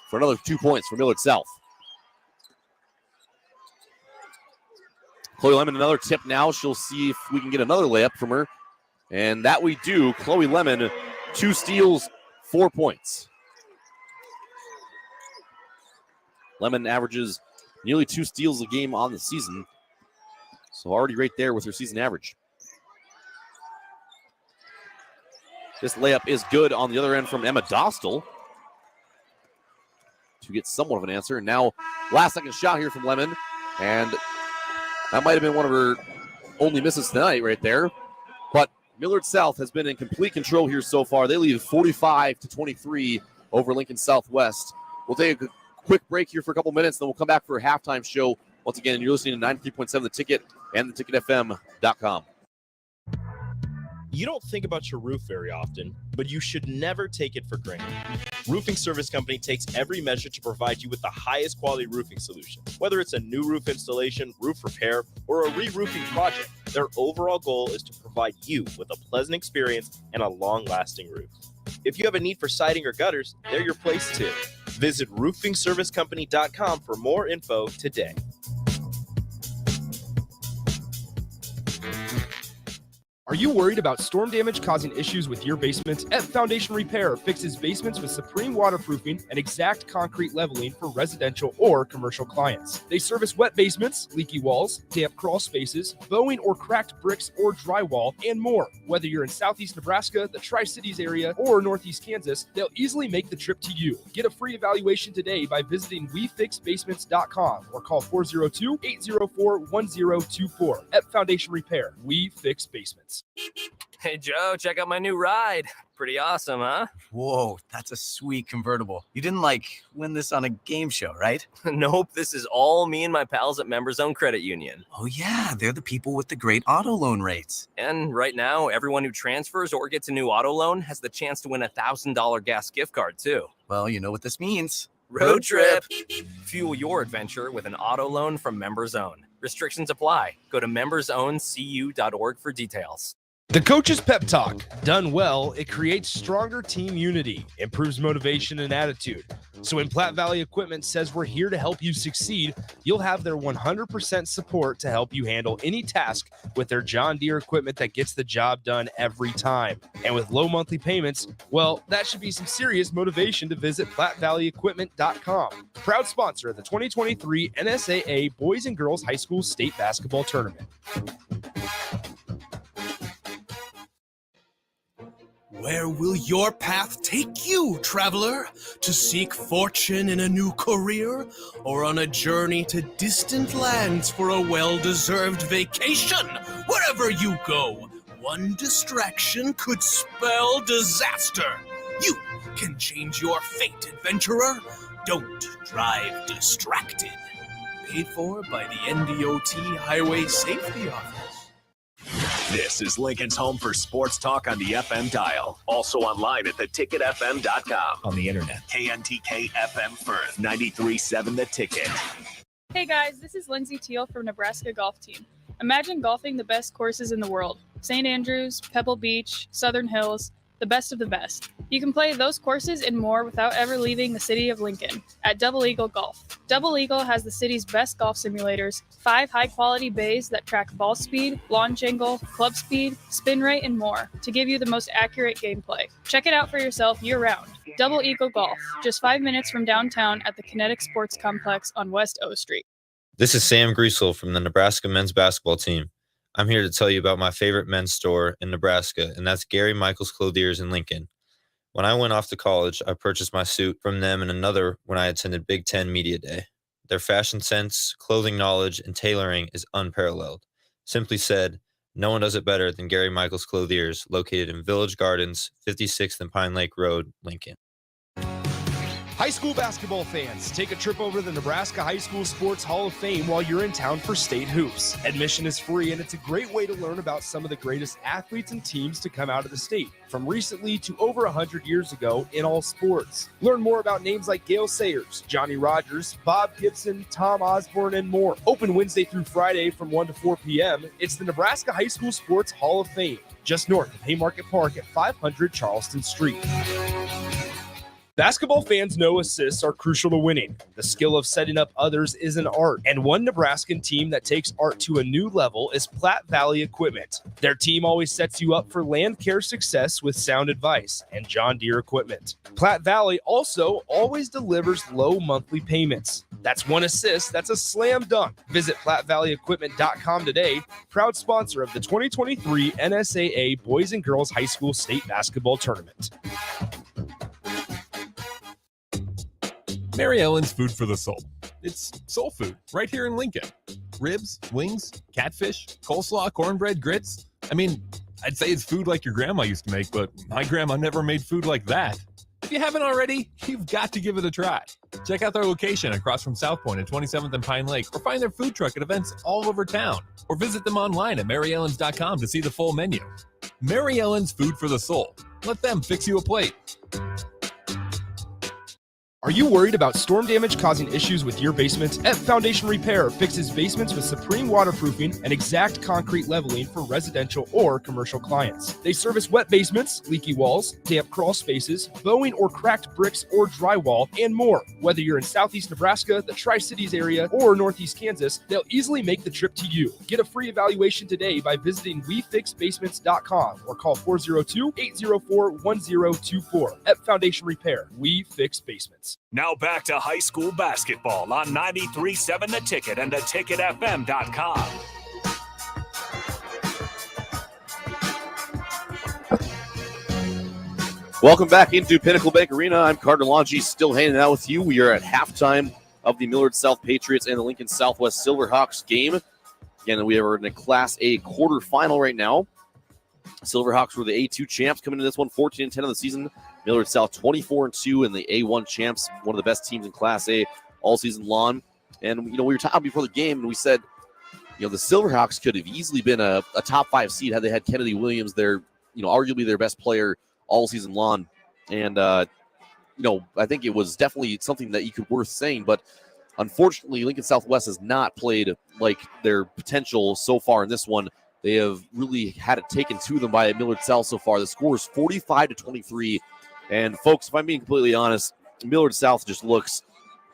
[SPEAKER 2] for another 2 points for Millard South. Chloe Lemon, another tip now. She'll see if we can get another layup from her, and that we do. Chloe Lemon, 2 steals, 4 points. Lemon averages nearly 2 steals a game on the season. So already right there with her season average. This layup is good on the other end from Emma Dostal to get somewhat of an answer. And now last second shot here from Lemon. And that might have been one of her only misses tonight right there. But Millard South has been in complete control here so far. They lead 45-23 over Lincoln Southwest. We'll take a quick break here for a couple minutes, then we'll come back for a halftime show. Once again, you're listening to 93.7 The Ticket and theticketfm.com.
[SPEAKER 5] You don't think about your roof very often, but you should never take it for granted. Roofing Service Company takes every measure to provide you with the highest quality roofing solution. Whether it's a new roof installation, roof repair, or a re-roofing project, their overall goal is to provide you with a pleasant experience and a long-lasting roof. If you have a need for siding or gutters, they're your place too. Visit roofingservicecompany.com for more info today.
[SPEAKER 3] Are you worried about storm damage causing issues with your basement? F Foundation Repair fixes basements with supreme waterproofing and exact concrete leveling for residential or commercial clients. They service wet basements, leaky walls, damp crawl spaces, bowing or cracked bricks or drywall, and more. Whether you're in southeast Nebraska, the Tri-Cities area, or northeast Kansas, they'll easily make the trip to you. Get a free evaluation today by visiting WeFixBasements.com or call 402-804-1024. F Foundation Repair. We fix basements.
[SPEAKER 7] Hey, Joe, check out my new ride. Pretty awesome, huh?
[SPEAKER 8] Whoa, that's a sweet convertible. You didn't, win this on a game show, right?
[SPEAKER 7] Nope, this is all me and my pals at Members Own Credit Union.
[SPEAKER 8] Oh, yeah, they're the people with the great auto loan rates.
[SPEAKER 7] And right now, everyone who transfers or gets a new auto loan has the chance to win a $1,000 gas gift card, too.
[SPEAKER 8] Well, you know what this means.
[SPEAKER 7] Road trip! Fuel your adventure with an auto loan from Members Own. Restrictions apply. Go to membersowncu.org for details.
[SPEAKER 3] The Coach's Pep Talk. Done well, it creates stronger team unity, improves motivation and attitude. So when Platte Valley Equipment says we're here to help you succeed, you'll have their 100% support to help you handle any task with their John Deere equipment that gets the job done every time. And with low monthly payments, well, that should be some serious motivation to visit PlatteValleyEquipment.com. Proud sponsor of the 2023 NSAA Boys and Girls High School State Basketball Tournament.
[SPEAKER 6] Where will your path take you, traveler? To seek fortune in a new career? Or on a journey to distant lands for a well-deserved vacation? Wherever you go, one distraction could spell disaster. You can change your fate, adventurer. Don't drive distracted. Paid for by the NDOT Highway Safety Office.
[SPEAKER 1] This is Lincoln's home for sports talk on the FM dial. Also online at theticketfm.com.
[SPEAKER 10] On the internet.
[SPEAKER 1] KNTK FM Firth, 93.7 The Ticket.
[SPEAKER 11] Hey guys, this is Lindsay Teal from Nebraska Golf Team. Imagine golfing the best courses in the world. St. Andrews, Pebble Beach, Southern Hills, the best of the best. You can play those courses and more without ever leaving the city of Lincoln at Double Eagle Golf. Double Eagle has the city's best golf simulators, 5 high-quality bays that track ball speed, launch angle, club speed, spin rate, and more to give you the most accurate gameplay. Check it out for yourself year-round. Double Eagle Golf, just 5 minutes from downtown at the Kinetic Sports Complex on West O Street.
[SPEAKER 12] This is Sam Griesel from the Nebraska men's basketball team. I'm here to tell you about my favorite men's store in Nebraska, and that's Gary Michaels Clothiers in Lincoln. When I went off to college, I purchased my suit from them and another when I attended Big Ten Media Day. Their fashion sense, clothing knowledge, and tailoring is unparalleled. Simply said, no one does it better than Gary Michaels Clothiers, located in Village Gardens, 56th and Pine Lake Road, Lincoln.
[SPEAKER 3] High school basketball fans, take a trip over to the Nebraska High School Sports Hall of Fame while you're in town for state hoops. Admission is free, and it's a great way to learn about some of the greatest athletes and teams to come out of the state, from recently to over 100 years ago in all sports. Learn more about names like Gale Sayers, Johnny Rogers, Bob Gibson, Tom Osborne, and more. Open Wednesday through Friday from 1 to 4 p.m. It's the Nebraska High School Sports Hall of Fame, just north of Haymarket Park at 500 Charleston Street. Basketball fans know assists are crucial to winning. The skill of setting up others is an art, and one Nebraskan team that takes art to a new level is Platte Valley Equipment. Their team always sets you up for land care success with sound advice and John Deere equipment. Platte Valley also always delivers low monthly payments. That's one assist, that's a slam dunk. Visit PlatteValleyEquipment.com today, proud sponsor of the 2023 NSAA Boys and Girls High School State Basketball Tournament.
[SPEAKER 10] Mary Ellen's Food for the Soul. It's soul food right here in Lincoln. Ribs, wings, catfish, coleslaw, cornbread, grits. I mean, I'd say it's food like your grandma used to make, but my grandma never made food like that. If you haven't already, you've got to give it a try. Check out their location across from South Point at 27th and Pine Lake, or find their food truck at events all over town, or visit them online at maryellens.com to see the full menu. Mary Ellen's Food for the Soul. Let them fix you a plate.
[SPEAKER 3] Are you worried about storm damage causing issues with your basement? F Foundation Repair fixes basements with supreme waterproofing and exact concrete leveling for residential or commercial clients. They service wet basements, leaky walls, damp crawl spaces, bowing or cracked bricks or drywall, and more. Whether you're in southeast Nebraska, the Tri-Cities area, or northeast Kansas, they'll easily make the trip to you. Get a free evaluation today by visiting WeFixBasements.com or call 402-804-1024. F Foundation Repair. We fix basements.
[SPEAKER 1] Now back to high school basketball on 93.7 The Ticket and theticketfm.com.
[SPEAKER 2] Welcome back into Pinnacle Bank Arena. I'm Carter Longy, still hanging out with you. We are at halftime of the Millard South Patriots and the Lincoln Southwest Silverhawks game. Again, we are in a Class A quarterfinal right now. Silverhawks were the A2 champs coming into this one, 14-10 of the season. Millard South 24-2 and the A1 champs, one of the best teams in Class A all season long. And, we were talking before the game, and we said, the Silverhawks could have easily been a top 5 seed had they had Kennedy Williams, arguably their best player all season long. And, I think it was definitely something that you could worth saying. But unfortunately, Lincoln Southwest has not played like their potential so far in this one. They have really had it taken to them by Millard South so far. The score is 45-23. And, folks, if I'm being completely honest, Millard South just looks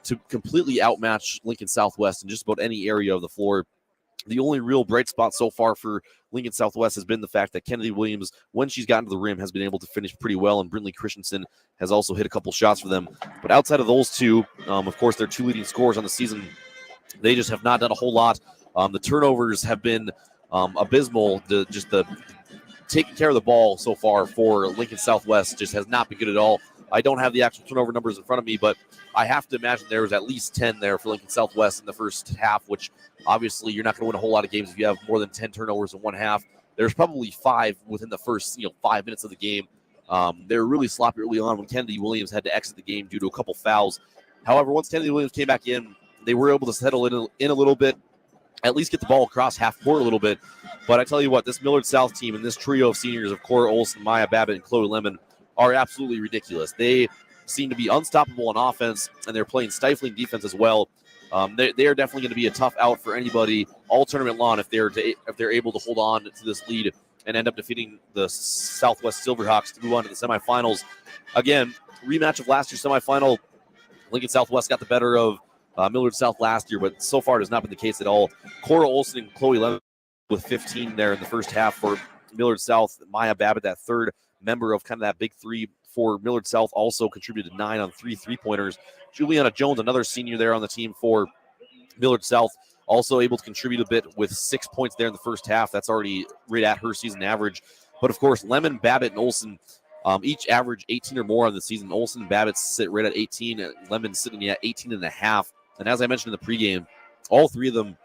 [SPEAKER 2] to completely outmatch Lincoln Southwest in just about any area of the floor. The only real bright spot so far for Lincoln Southwest has been the fact that Kennedy Williams, when she's gotten to the rim, has been able to finish pretty well, and Brindley Christensen has also hit a couple shots for them. But outside of those two, of course, their two leading scorers on the season, they just have not done a whole lot. The turnovers have been abysmal. The taking care of the ball so far for Lincoln Southwest just has not been good at all. I don't have the actual turnover numbers in front of me, but I have to imagine there was at least 10 there for Lincoln Southwest in the first half, which obviously you're not going to win a whole lot of games if you have more than 10 turnovers in one half. There's probably 5 within the first 5 minutes of the game. They were really sloppy early on when Kennedy Williams had to exit the game due to a couple fouls. However, once Kennedy Williams came back in, they were able to settle in a little bit, at least get the ball across half court a little bit. But I tell you what, this Millard South team and this trio of seniors of Cora Olson, Maya Babbitt, and Chloe Lemon are absolutely ridiculous. They seem to be unstoppable on offense, and they're playing stifling defense as well. They are definitely going to be a tough out for anybody all tournament long if they're able to hold on to this lead and end up defeating the Southwest Silverhawks to move on to the semifinals. Again, rematch of last year's semifinal. Lincoln Southwest got the better of Millard South last year, but so far it has not been the case at all. Cora Olson and Chloe Lemon with 15 there in the first half for Millard South. Maya Babbitt, that third member of kind of that big three for Millard South, also contributed 9 on 3 3-pointers. Juliana Jones, another senior there on the team for Millard South, also able to contribute a bit with 6 points there in the first half. That's already right at her season average. But, of course, Lemon, Babbitt, and Olson each average 18 or more on the season. Olson and Babbitt sit right at 18, and Lemon sitting at 18 and a half. And as I mentioned in the pregame, all three of them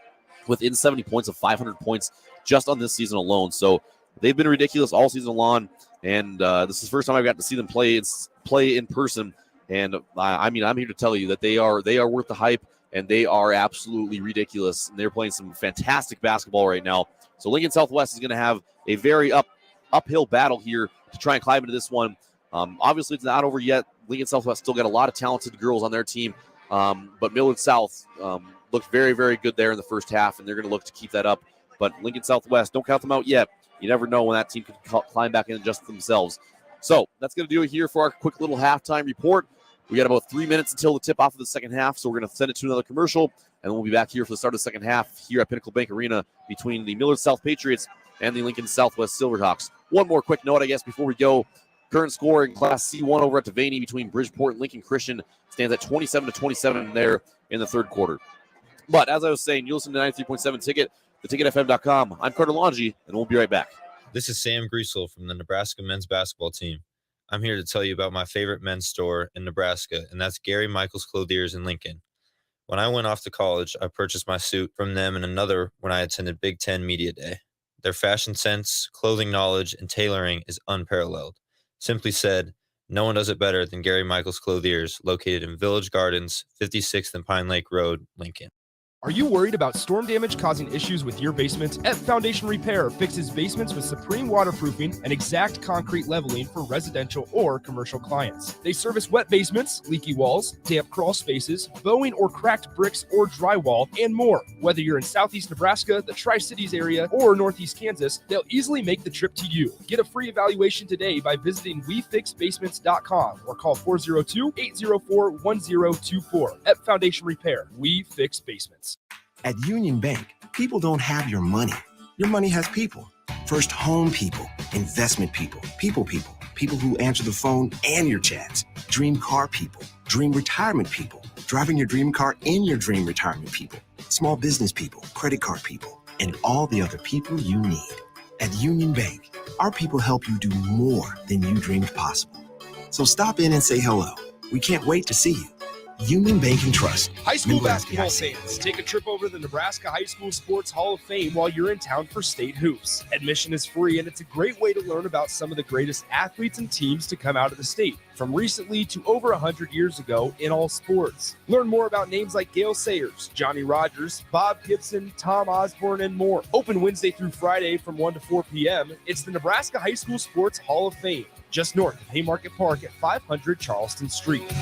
[SPEAKER 2] within 70 points of 500 points just on this season alone. So they've been ridiculous all season long, and this is the first time I've got to see them play in person. And I'm here to tell you that they are worth the hype, and they are absolutely ridiculous. And they're playing some fantastic basketball right now. So Lincoln Southwest is going to have a very uphill battle here to try and climb into this one. Obviously, it's not over yet. Lincoln Southwest still got a lot of talented girls on their team, but Millard South looked very, very good there in the first half, and they're going to look to keep that up. But Lincoln Southwest, don't count them out yet. You never know when that team can climb back in and adjust themselves. So that's going to do it here for our quick little halftime report. We got about 3 minutes until the tip-off of the second half, so we're going to send it to another commercial, and we'll be back here for the start of the second half here at Pinnacle Bank Arena between the Millard South Patriots and the Lincoln Southwest Silverhawks. One more quick note, I guess, before we go. Current score in Class C1 over at Devaney between Bridgeport and Lincoln Christian stands at 27-27 there in the third quarter. But as I was saying, you listen to 93.7 Ticket, theticketfm.com. I'm Carter Longy, and we'll be right back.
[SPEAKER 12] This is Sam Greasel from the Nebraska men's basketball team. I'm here to tell you about my favorite men's store in Nebraska, and that's Gary Michaels Clothiers in Lincoln. When I went off to college, I purchased my suit from them and another when I attended Big Ten Media Day. Their fashion sense, clothing knowledge, and tailoring is unparalleled. Simply said, no one does it better than Gary Michaels Clothiers, located in Village Gardens, 56th and Pine Lake Road, Lincoln.
[SPEAKER 3] Are you worried about storm damage causing issues with your basement? F Foundation Repair fixes basements with supreme waterproofing and exact concrete leveling for residential or commercial clients. They service wet basements, leaky walls, damp crawl spaces, bowing or cracked bricks or drywall, and more. Whether you're in southeast Nebraska, the Tri-Cities area, or northeast Kansas, they'll easily make the trip to you. Get a free evaluation today by visiting wefixbasements.com or call 402-804-1024. F Foundation Repair. We fix basements.
[SPEAKER 13] At Union Bank, people don't have your money. Your money has people. First home people, investment people, people who answer the phone and your chats, dream car people, dream retirement people, driving your dream car in your dream retirement people, small business people, credit card people, and all the other people you need. At Union Bank, our people help you do more than you dreamed possible. So stop in and say hello. We can't wait to see you. Union Bank and Trust.
[SPEAKER 3] High school basketball fans, take a trip over to the Nebraska High School Sports Hall of Fame while you're in town for state hoops. Admission is free, and it's a great way to learn about some of the greatest athletes and teams to come out of the state, from recently to over 100 years ago in all sports. Learn more about names like Gale Sayers, Johnny Rogers, Bob Gibson, Tom Osborne, and more. Open Wednesday through Friday from 1 to 4 p.m. It's the Nebraska High School Sports Hall of Fame, just north of Haymarket Park at 500 Charleston Street.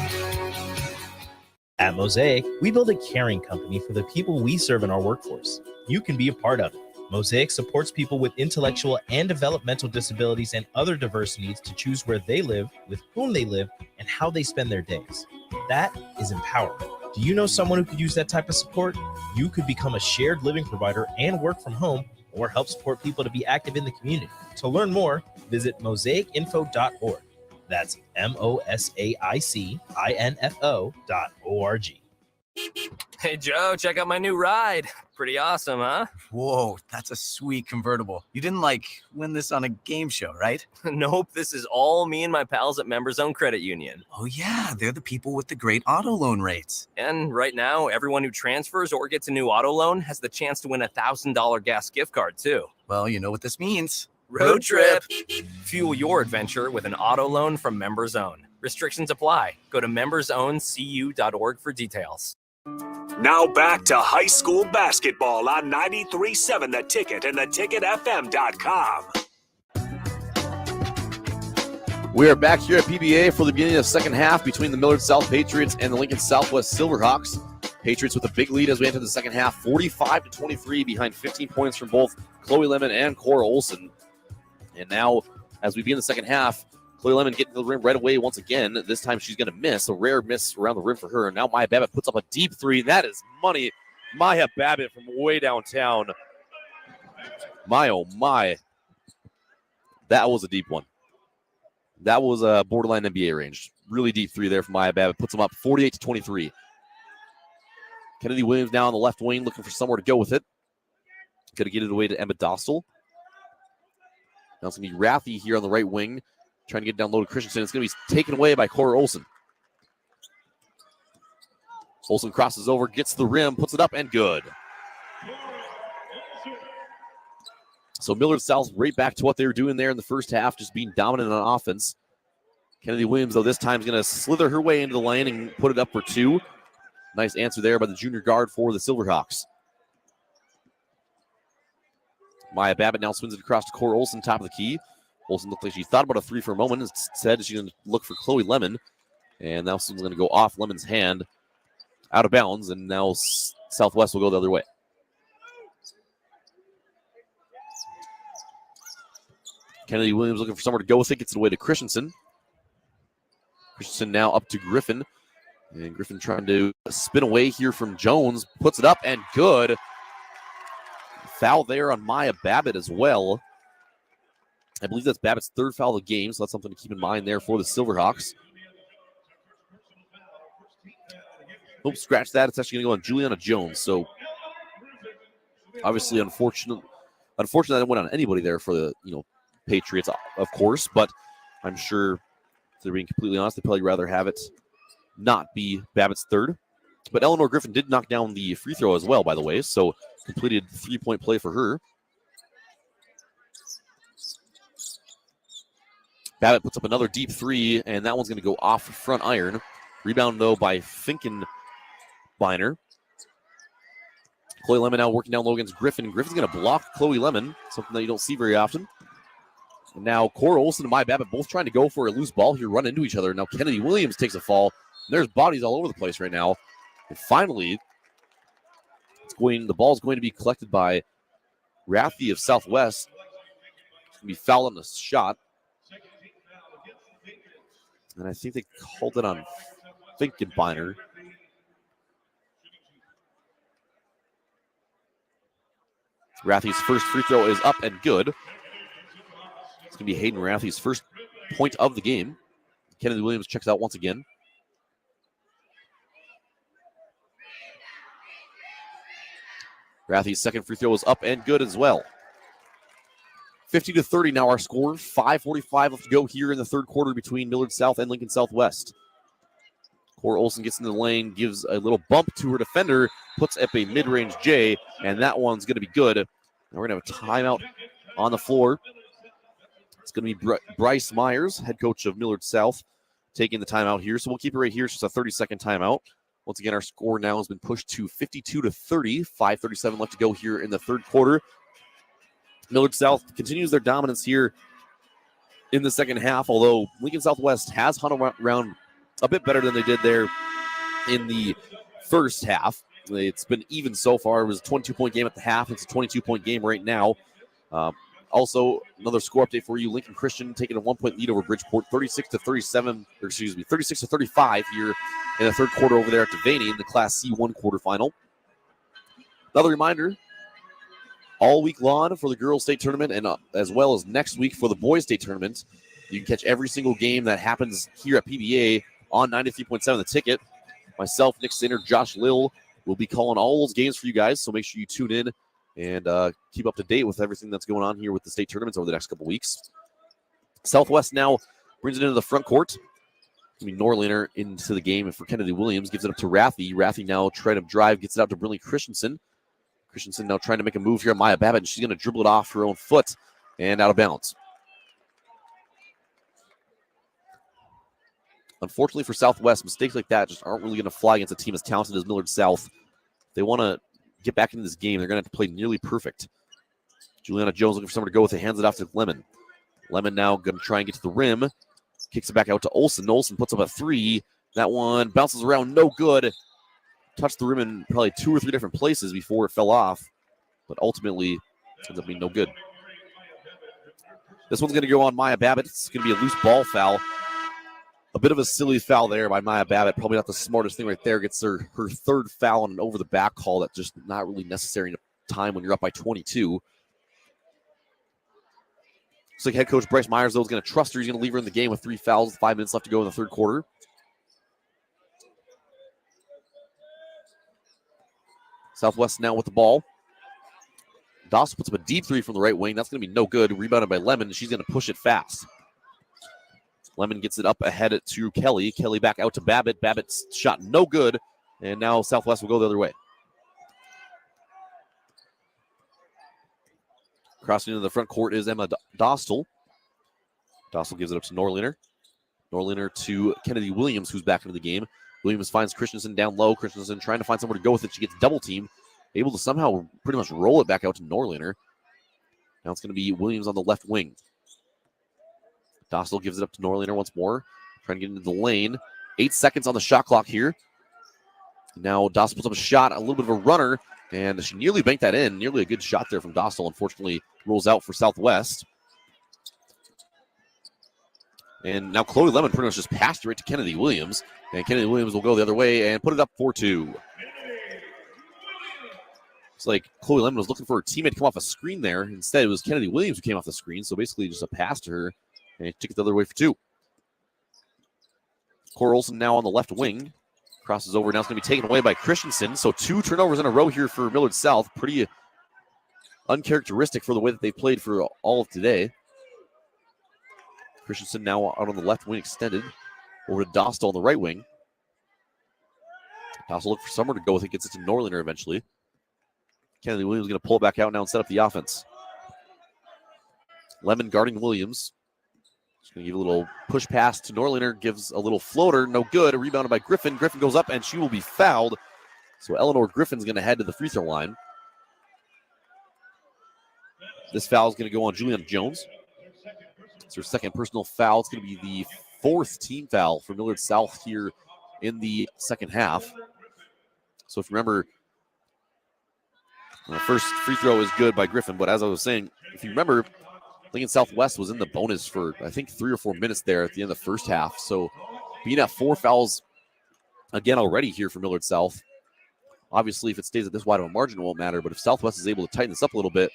[SPEAKER 5] At Mosaic, we build a caring company for the people we serve in our workforce. You can be a part of it. Mosaic supports people with intellectual and developmental disabilities and other diverse needs to choose where they live, with whom they live, and how they spend their days. That is empowering. Do you know someone who could use that type of support? You could become a shared living provider and work from home, or help support people to be active in the community. To learn more, visit mosaicinfo.org. That's MOSAICINFO.org.
[SPEAKER 7] Hey, Joe, check out my new ride. Pretty awesome, huh?
[SPEAKER 8] Whoa, that's a sweet convertible. You didn't, win this on a game show, right?
[SPEAKER 7] Nope, this is all me and my pals at Members Own Credit Union.
[SPEAKER 8] Oh, yeah, they're the people with the great auto loan rates.
[SPEAKER 7] And right now, everyone who transfers or gets a new auto loan has the chance to win a $1,000 gas gift card, too.
[SPEAKER 8] Well, you know what this means.
[SPEAKER 7] Road trip. Fuel your adventure with an auto loan from Members Own. Restrictions apply. Go to membersowncu.org for details.
[SPEAKER 1] Now back to high school basketball on 93.7 The Ticket and theticketfm.com.
[SPEAKER 2] We are back here at PBA for the beginning of the second half between the Millard South Patriots and the Lincoln Southwest Silverhawks. Patriots with a big lead as we enter the second half, 45-23, behind 15 points from both Chloe Lemon and Cora Olson. And now, as we begin the second half, Chloe Lemon getting to the rim right away once again. This time she's going to miss. A rare miss around the rim for her. And now Maya Babbitt puts up a deep three. That is money. Maya Babbitt from way downtown. My, oh my. That was a deep one. That was a borderline NBA range. Really deep three there from Maya Babbitt. Puts them up 48-23. Kennedy Williams now on the left wing looking for somewhere to go with it. Going to get it away to Emma Dostal. Now it's going to be Raffy here on the right wing, trying to get down low to Christensen. It's going to be taken away by Cora Olson. Olson crosses over, gets the rim, puts it up, and good. So Millard South right back to what they were doing there in the first half, just being dominant on offense. Kennedy Williams, though, this time is going to slither her way into the lane and put it up for 2. Nice answer there by the junior guard for the Silverhawks. Maya Babbitt now swings it across to Cora Olson, top of the key. Olson looked like she thought about a 3 for a moment. Instead, she's going to look for Chloe Lemon. And now Olson's going to go off Lemon's hand, out of bounds, and now Southwest will go the other way. Kennedy Williams looking for somewhere to go with it. Gets it away to Christensen. Christensen now up to Griffin. And Griffin trying to spin away here from Jones. Puts it up and good. Foul there on Maya Babbitt as well. I believe that's Babbitt's 3rd foul of the game, so that's something to keep in mind there for the Silverhawks. Oh, scratch that. It's actually going to go on Juliana Jones. So obviously unfortunate that it went on anybody there for the Patriots, of course, but I'm sure, if they're being completely honest, they'd probably rather have it not be Babbitt's 3rd. But Eleanor Griffin did knock down the free throw as well, by the way, so completed 3-point play for her. Babbitt puts up another deep 3, and that one's going to go off front iron. Rebound, though, by Finkenbeiner. Chloe Lemon now working down low against Griffin. Griffin's going to block Chloe Lemon, something that you don't see very often. And now Cora Olson and Maya Babbitt both trying to go for a loose ball here, run into each other. Now Kennedy Williams takes a fall. There's bodies all over the place right now. And finally, the ball is going to be collected by Raffy of Southwest. It's going to be foul on the shot. And I think they called it on Finkenbeiner. Raffy's first free throw is up and good. It's going to be Hayden Raffy's first point of the game. Kennedy Williams checks out once again. Raffy's second free throw is up and good as well. 50-30 now our score. 5:45 left to go here in the 3rd quarter between Millard South and Lincoln Southwest. Cora Olson gets into the lane, gives a little bump to her defender, puts up a mid-range J, and that one's going to be good. And we're going to have a timeout on the floor. It's going to be Bryce Myers, head coach of Millard South, taking the timeout here. So we'll keep it right here. It's just a 30-second timeout. Once again, our score now has been pushed to 52-30. 5:37 left to go here in the 3rd quarter. Millard South continues their dominance here in the second half, although Lincoln Southwest has hung around a bit better than they did there in the first half. It's been even so far. It was a 22-point game at the half. It's a 22-point game right now. Also, another score update for you. Lincoln Christian taking a 1-point lead over Bridgeport, 36-35 here in the 3rd quarter over there at Devaney in the Class C1 quarterfinal. Another reminder, all week long for the girls' state tournament and as well as next week for the boys' state tournament, you can catch every single game that happens here at PBA on 93.7 The Ticket. Myself, Nick Sinner, Josh Lill will be calling all those games for you guys, so make sure you tune in and keep up to date with everything that's going on here with the state tournaments over the next couple weeks. Southwest now brings it into the front court. Norlander into the game for Kennedy Williams, gives it up to Raffy. Raffy now trying to drive, gets it out to Brinley Christensen. Christensen now trying to make a move here on Maya Babbitt, and she's going to dribble it off her own foot and out of bounds. Unfortunately for Southwest, mistakes like that just aren't really going to fly against a team as talented as Millard South. If they want to get back into this game, they're going to have to play nearly perfect. Juliana Jones looking for someone to go with it, hands it off to Lemon. Lemon now going to try and get to the rim. Kicks it back out to Olson. Olson puts up a 3. That one bounces around, no good. Touched the rim in probably 2 or 3 different places before it fell off, but ultimately ends up being no good. This one's going to go on Maya Babbitt. It's going to be a loose ball foul. A bit of a silly foul there by Maya Babbitt. Probably not the smartest thing right there. Gets her 3rd foul on an over-the-back call that's just not really necessary in a time when you're up by 22. Looks like head coach Bryce Myers, though, is going to trust her. He's going to leave her in the game with 3 fouls, 5 minutes left to go in the 3rd quarter. Southwest now with the ball. Dawson puts up a deep 3 from the right wing. That's going to be no good. Rebounded by Lemon, and she's going to push it fast. Lemon gets it up ahead to Kelly. Kelly back out to Babbitt. Babbitt's shot no good, and now Southwest will go the other way. Crossing into the front court is Emma Dostal. Dostal gives it up to Norlander. Norlander to Kennedy Williams, who's back into the game. Williams finds Christensen down low. Christensen trying to find somewhere to go with it. She gets double teamed, able to somehow pretty much roll it back out to Norlander. Now it's going to be Williams on the left wing. Dostal gives it up to Norlander once more, trying to get into the lane. 8 seconds on the shot clock here. Now Dostal puts up a shot, a little bit of a runner, and she nearly banked that in. Nearly a good shot there from Dostal. Unfortunately, rolls out for Southwest. And now Chloe Lemon pretty much just passed it right to Kennedy Williams. And Kennedy Williams will go the other way and put it up 4-2. It's like Chloe Lemon was looking for her teammate to come off a screen there. Instead, it was Kennedy Williams who came off the screen. So basically just a pass to her. And took it the other way for 2. Cora Olsen now on the left wing. Crosses over. Now it's going to be taken away by Christensen. So 2 turnovers in a row here for Millard South. Pretty uncharacteristic for the way that they played for all of today. Christensen now out on the left wing extended. Over to Dostal on the right wing. Dostal look for somewhere to go with it. Gets it to Norlander eventually. Kennedy Williams going to pull it back out now and set up the offense. Lemon guarding Williams. Just going to give a little push pass to Norlander. Gives a little floater. No good. Rebounded by Griffin. Griffin goes up and she will be fouled. So Eleanor Griffin's going to head to the free throw line. This foul is going to go on Juliana Jones. It's her second personal foul. It's going to be the 4th team foul for Millard South here in the second half. So if you remember, the first free throw is good by Griffin, but as I was saying, if you remember, Lincoln Southwest was in the bonus for, I think, 3 or 4 minutes there at the end of the first half. So being at 4 fouls again already here for Millard South. Obviously, if it stays at this wide of a margin, it won't matter, but if Southwest is able to tighten this up a little bit,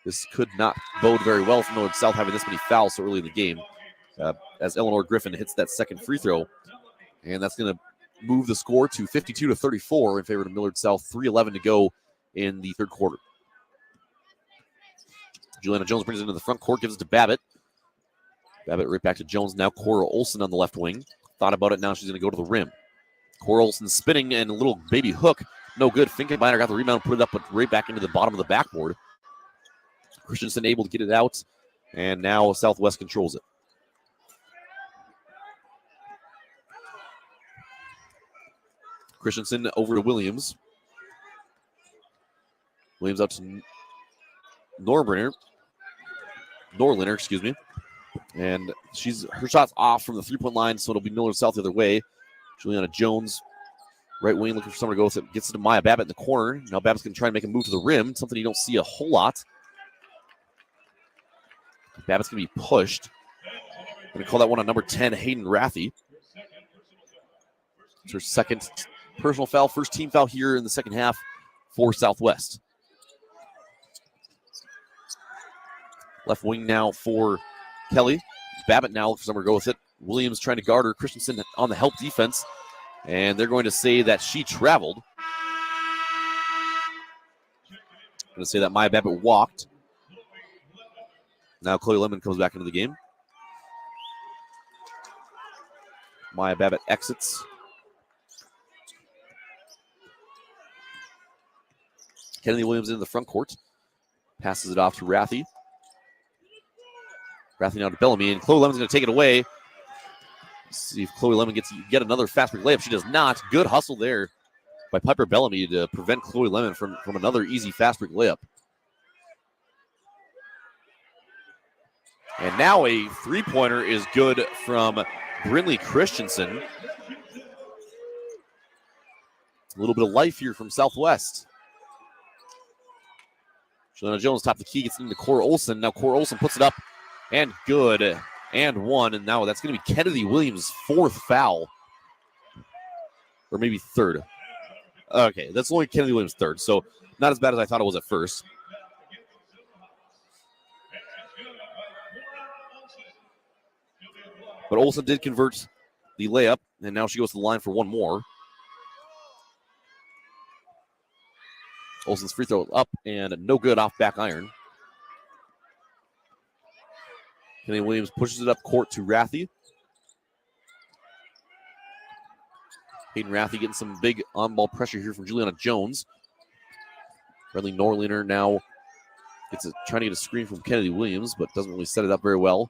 [SPEAKER 2] this could not bode very well for Millard South having this many fouls so early in the game. As Eleanor Griffin hits that second free throw. And that's going to move the score to 52-34 in favor of Millard South. 3:11 to go in the third quarter. Juliana Jones brings it into the front court, gives it to Babbitt. Babbitt right back to Jones. Now Cora Olsen on the left wing. Thought about it. Now she's going to go to the rim. Cora Olsen spinning and a little baby hook. No good. Finkenbeiner got the rebound, put it up, but right back into the bottom of the backboard. Christensen able to get it out, and now Southwest controls it. Christensen over to Williams. Williams out to Norlander, excuse me. And her shot's off from the three-point line, so it'll be Millard South the other way. Juliana Jones, right wing, looking for someone to go with it. Gets it to Maya Babbitt in the corner. Now Babbitt's going to try and make a move to the rim, something you don't see a whole lot. Babbitt's going to be pushed. Going to call that one on number 10, Hayden Rathie. It's her second personal foul, first team foul here in the second half for Southwest. Left wing now for Kelly. Babbitt now looking for somewhere to go with it. Williams trying to guard her. Christensen on the help defense. And they're going to say that she traveled. Going to say that Maya Babbitt walked. Now Chloe Lemon comes back into the game. Maya Babbitt exits. Kennedy Williams in the front court. Passes it off to Rathie. Rathie now to Bellamy, and Chloe Lemon's going to take it away. Let's see if Chloe Lemon gets yet another fast break layup. She does not. Good hustle there by Piper Bellamy to prevent Chloe Lemon from another easy fast break layup. And now a three-pointer is good from Brinley Christensen. A little bit of life here from Southwest. Juliana Jones top the key, gets into Cora Olsen. Now Cora Olsen puts it up, and good, and one. And now that's going to be Kennedy Williams' fourth foul. Or maybe third. Okay, that's only Kennedy Williams' third, so not as bad as I thought it was at first. But Olsen did convert the layup, and now she goes to the line for one more. Olsen's free throw up, and no good off back iron. Kennedy Williams pushes it up court to Rathie. Hayden Rathie getting some big on-ball pressure here from Juliana Jones. Bradley Norlander now trying to get a screen from Kennedy Williams, but doesn't really set it up very well.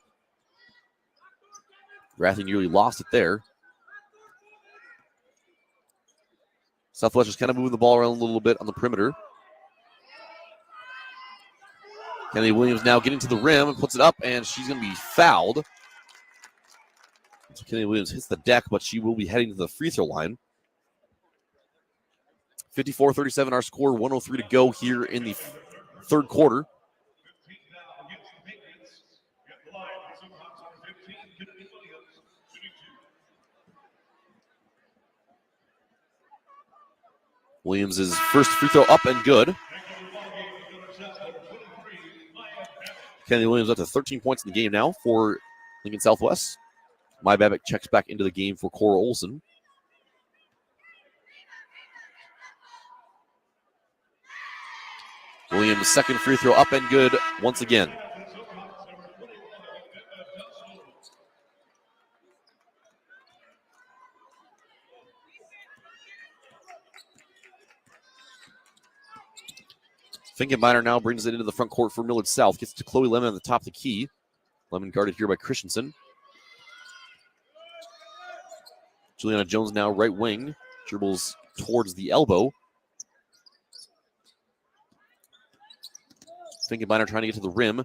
[SPEAKER 2] Rathy nearly lost it there. Southwest just kind of moving the ball around a little bit on the perimeter. Kennedy Williams now getting to the rim and puts it up, and she's going to be fouled. So Kennedy Williams hits the deck, but she will be heading to the free throw line. 54-37 our score, 1:03 to go here in the third quarter. Williams' first free throw up and good. Kennedy Williams up to 13 points in the game now for Lincoln Southwest. My Babbitt checks back into the game for Cora Olson. Williams' second free throw up and good once again. Finkenbeiner now brings it into the front court for Millard South. Gets to Chloe Lemon at the top of the key. Lemon guarded here by Christensen. Juliana Jones now right wing. Dribbles towards the elbow. Finkenbeiner trying to get to the rim.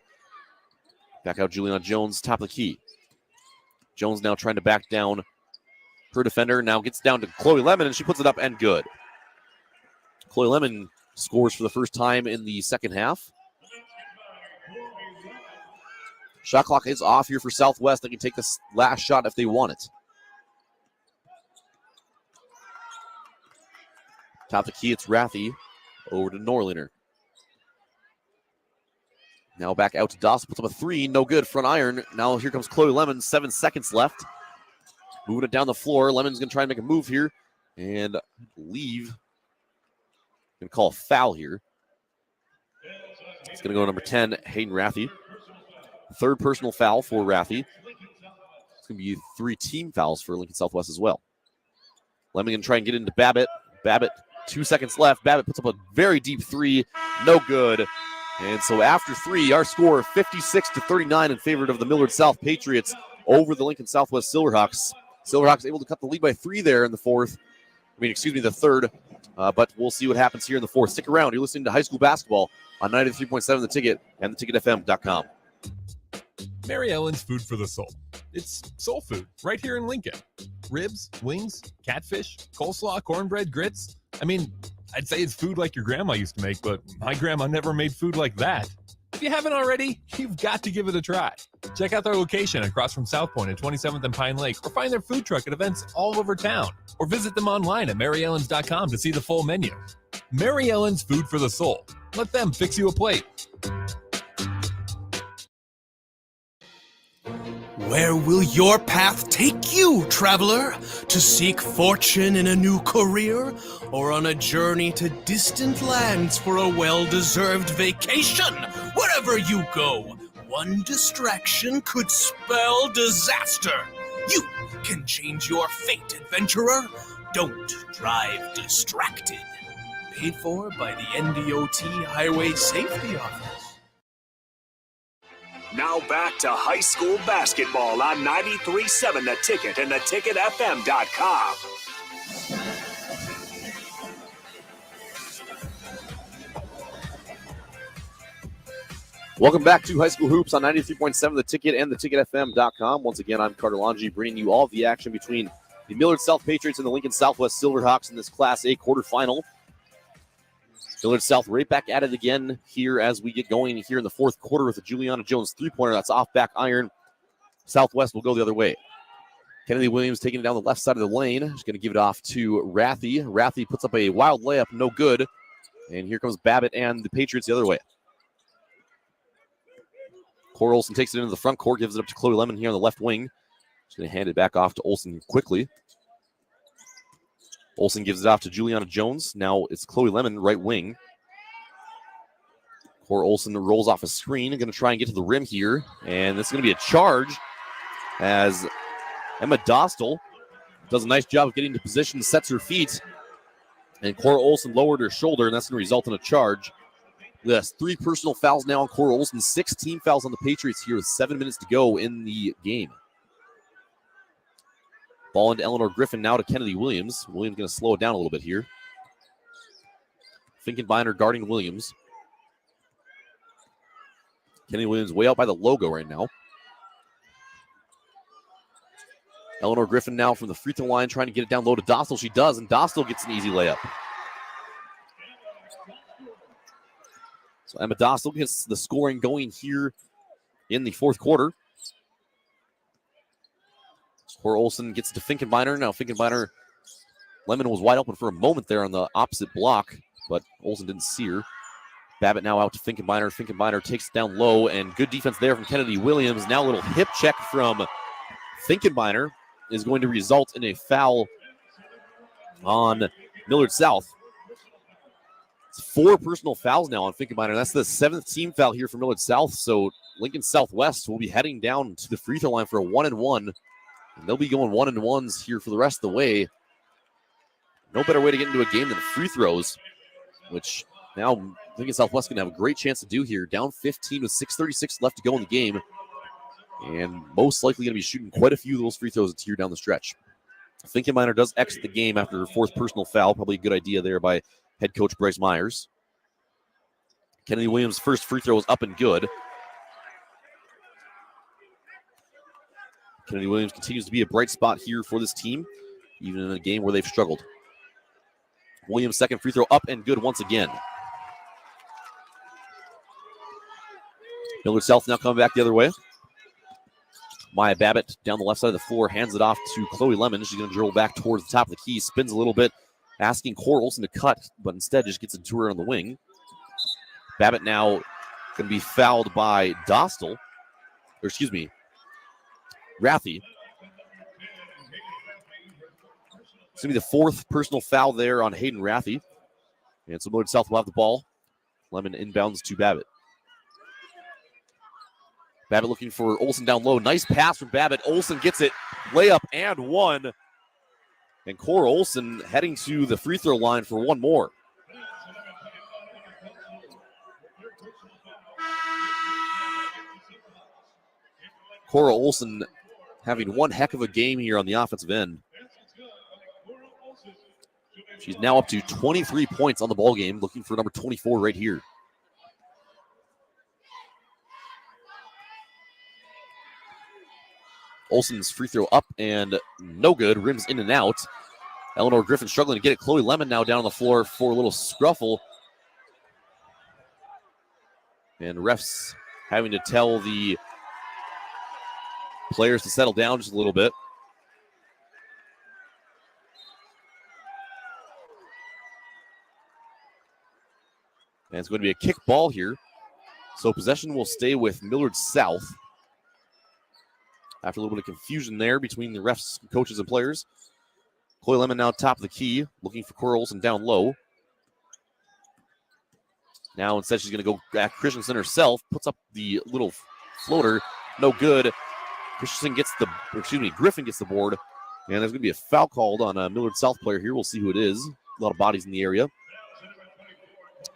[SPEAKER 2] Back out Juliana Jones, top of the key. Jones now trying to back down her defender. Now gets down to Chloe Lemon, and she puts it up and good. Chloe Lemon scores for the first time in the second half. Shot clock is off here for Southwest. They can take this last shot if they want it. Top of the key, it's Rathy. Over to Norlander. Now back out to Dawson. Puts up a three. No good. Front iron. Now here comes Chloe Lemon. 7 seconds left. Moving it down the floor. Lemon's going to try and make a move here. And leave. Going to call a foul here. It's going to go number 10, Hayden Rathy. Third personal foul for Rathy. It's going to be 3 team fouls for Lincoln Southwest as well. Lemon going to try and get into Babbitt. Babbitt, 2 seconds left. Babbitt puts up a very deep three. No good. And so after 3, our score 56-39 in favor of the Millard South Patriots over the Lincoln Southwest Silverhawks. Silverhawks able to cut the lead by 3 there in the the third. But we'll see what happens here in the fourth. Stick around. You're listening to high school basketball on 93.7 The Ticket and theticketfm.com.
[SPEAKER 10] Mary Ellen's Food for the Soul. It's soul food right here in Lincoln. Ribs, wings, catfish, coleslaw, cornbread, grits. I mean, I'd say it's food like your grandma used to make, but my grandma never made food like that. If you haven't already, you've got to give it a try. Check out their location across from South Point at 27th and Pine Lake, or find their food truck at events all over town, or visit them online at maryellens.com to see the full menu. Mary Ellen's Food for the Soul. Let them fix you a plate.
[SPEAKER 6] Where will your path take you, traveler? To seek fortune in a new career? Or on a journey to distant lands for a well-deserved vacation? Wherever you go, one distraction could spell disaster. You can change your fate, adventurer. Don't drive distracted. Paid for by the NDOT Highway Safety Office.
[SPEAKER 1] Now back to high school basketball on 93.7 The Ticket and theticketfm.com.
[SPEAKER 2] Welcome back to High School Hoops on 93.7 The Ticket and theticketfm.com. Once again, I'm Carter Longy, bringing you all of the action between the Millard South Patriots and the Lincoln Southwest Silverhawks in this Class A quarterfinal. Millard South right back at it again here as we get going here in the fourth quarter with a Juliana Jones three-pointer. That's off back iron. Southwest will go the other way. Kennedy Williams taking it down the left side of the lane. She's going to give it off to Rathy. Rathy puts up a wild layup, no good. And here comes Babbitt and the Patriots the other way. Cora Olson takes it into the front court, gives it up to Chloe Lemon here on the left wing. She's going to hand it back off to Olson quickly. Olson gives it off to Juliana Jones. Now it's Chloe Lemon, right wing. Cora Olson rolls off a screen. Going to try and get to the rim here. And this is going to be a charge as Emma Dostal does a nice job of getting to position, sets her feet. And Cora Olson lowered her shoulder, and that's going to result in a charge. Yes, 3 personal fouls now on Cora Olson, 6 team fouls on the Patriots here with 7 minutes to go in the game. Ball into Eleanor Griffin, now to Kennedy Williams. Williams going to slow it down a little bit here. Finkenbeiner guarding Williams. Kennedy Williams way out by the logo right now. Eleanor Griffin now from the free throw line trying to get it down low to Dostal. She does, and Dostal gets an easy layup. So Emma Dostal gets the scoring going here in the fourth quarter. Cora Olson gets to Finkenbeiner. Now Finkenbeiner, Lemon was wide open for a moment there on the opposite block, but Olson didn't see her. Babbitt now out to Finkenbeiner. Finkenbeiner takes it down low, and good defense there from Kennedy Williams. Now a little hip check from Finkenbeiner is going to result in a foul on Millard South. It's 4 personal fouls now on Finkenbeiner. That's the 7th team foul here for Millard South, so Lincoln Southwest will be heading down to the free throw line for a 1-and-1. And they'll be going 1-and-1s here for the rest of the way. No better way to get into a game than free throws, which now Lincoln Southwest going to have a great chance to do here. Down 15 with 6:36 left to go in the game. And most likely going to be shooting quite a few of those free throws here down the stretch. Finkenbeiner does exit the game after her 4th personal foul. Probably a good idea there by head coach Bryce Myers. Kennedy Williams' first free throw is up and good. Kennedy Williams continues to be a bright spot here for this team, even in a game where they've struggled. Williams' second free throw up and good once again. Millard South now coming back the other way. Maya Babbitt down the left side of the floor, hands it off to Chloe Lemon. She's going to dribble back towards the top of the key, spins a little bit, asking Cora Olson to cut, but instead just gets it to her on the wing. Babbitt now going to be fouled by Dostal, or excuse me, Rathie. It's going to be the 4th personal foul there on Hayden Rathie. And so Millard South will have the ball. Lemon inbounds to Babbitt. Babbitt looking for Olson down low. Nice pass from Babbitt. Olson gets it. Layup and one. And Cora Olson heading to the free throw line for one more. Cora Olson having one heck of a game here on the offensive end. She's now up to 23 points on the ball game, looking for number 24 right here. Olsen's free throw up and no good. Rims in and out. Eleanor Griffin struggling to get it. Chloe Lemon now down on the floor for a little scruffle. And refs having to tell the players to settle down just a little bit. And it's going to be a kick ball here. So possession will stay with Millard South. After a little bit of confusion there between the refs, coaches, and players. Chloe Lemon now top of the key, looking for Cora Olson down low. Now instead she's going to go at Christensen herself, puts up the little floater, no good. Griffin gets the board, and there's going to be a foul called on a Millard South player here. We'll see who it is. A lot of bodies in the area.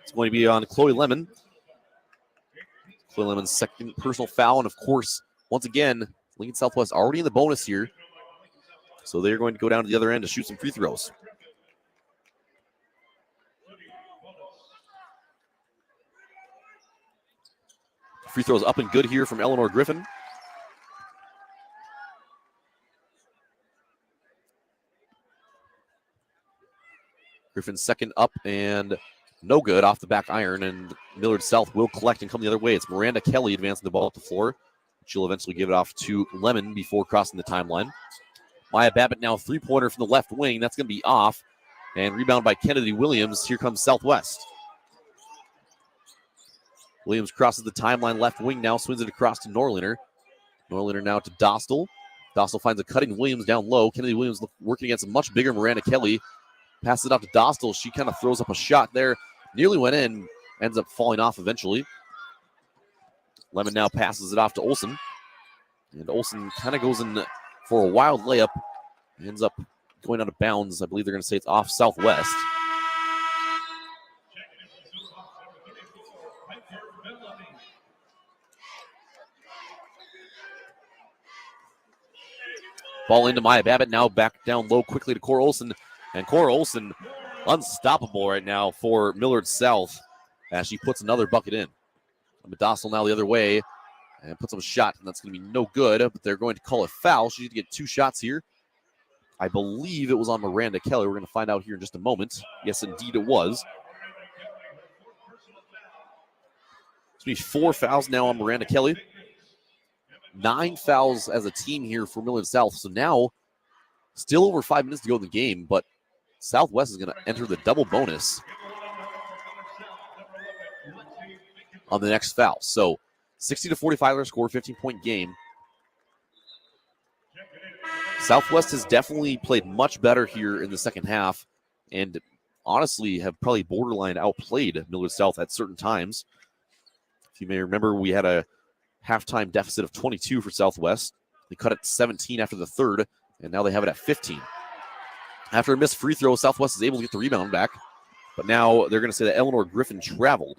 [SPEAKER 2] It's going to be on Chloe Lemon. Chloe Lemon's second personal foul, and of course, once again, Lincoln Southwest already in the bonus here. So they're going to go down to the other end to shoot some free throws. Free throws up and good here from Eleanor Griffin. Griffin's second up and no good off the back iron, and Millard South will collect and come the other way. It's Miranda Kelly advancing the ball up the floor. She'll eventually give it off to Lemon before crossing the timeline. Maya Babbitt now three-pointer from the left wing. That's going to be off. And rebound by Kennedy Williams. Here comes Southwest. Williams crosses the timeline left wing now, swings it across to Norlander. Norlander now to Dostal. Dostal finds a cutting Williams down low. Kennedy Williams working against a much bigger Miranda Kelly. Passes it off to Dostal. She kind of throws up a shot there. Nearly went in. Ends up falling off eventually. Lemon now passes it off to Olson. And Olson kind of goes in for a wild layup. Ends up going out of bounds. I believe they're going to say it's off Southwest. Ball into Maya Babbitt, now back down low quickly to Cora Olson. And Cora Olson unstoppable right now for Millard South as she puts another bucket in. Medostal now the other way and puts up a shot, and that's going to be no good, but they're going to call a foul. She needs to get 2 shots here. I believe it was on Miranda Kelly. We're going to find out here in just a moment. Yes, indeed it was. It's going to be 4 fouls now on Miranda Kelly. 9 fouls as a team here for Millard South. So now, still over 5 minutes to go in the game, but Southwest is going to enter the double bonus on the next foul. So 60-45 their score, 15-point game. Southwest has definitely played much better here in the second half and honestly have probably borderline outplayed Millard South at certain times. If you may remember, we had a halftime deficit of 22 for Southwest. They cut it to 17 after the third, and now they have it at 15. After a missed free throw, Southwest is able to get the rebound back, but now they're going to say that Eleanor Griffin traveled.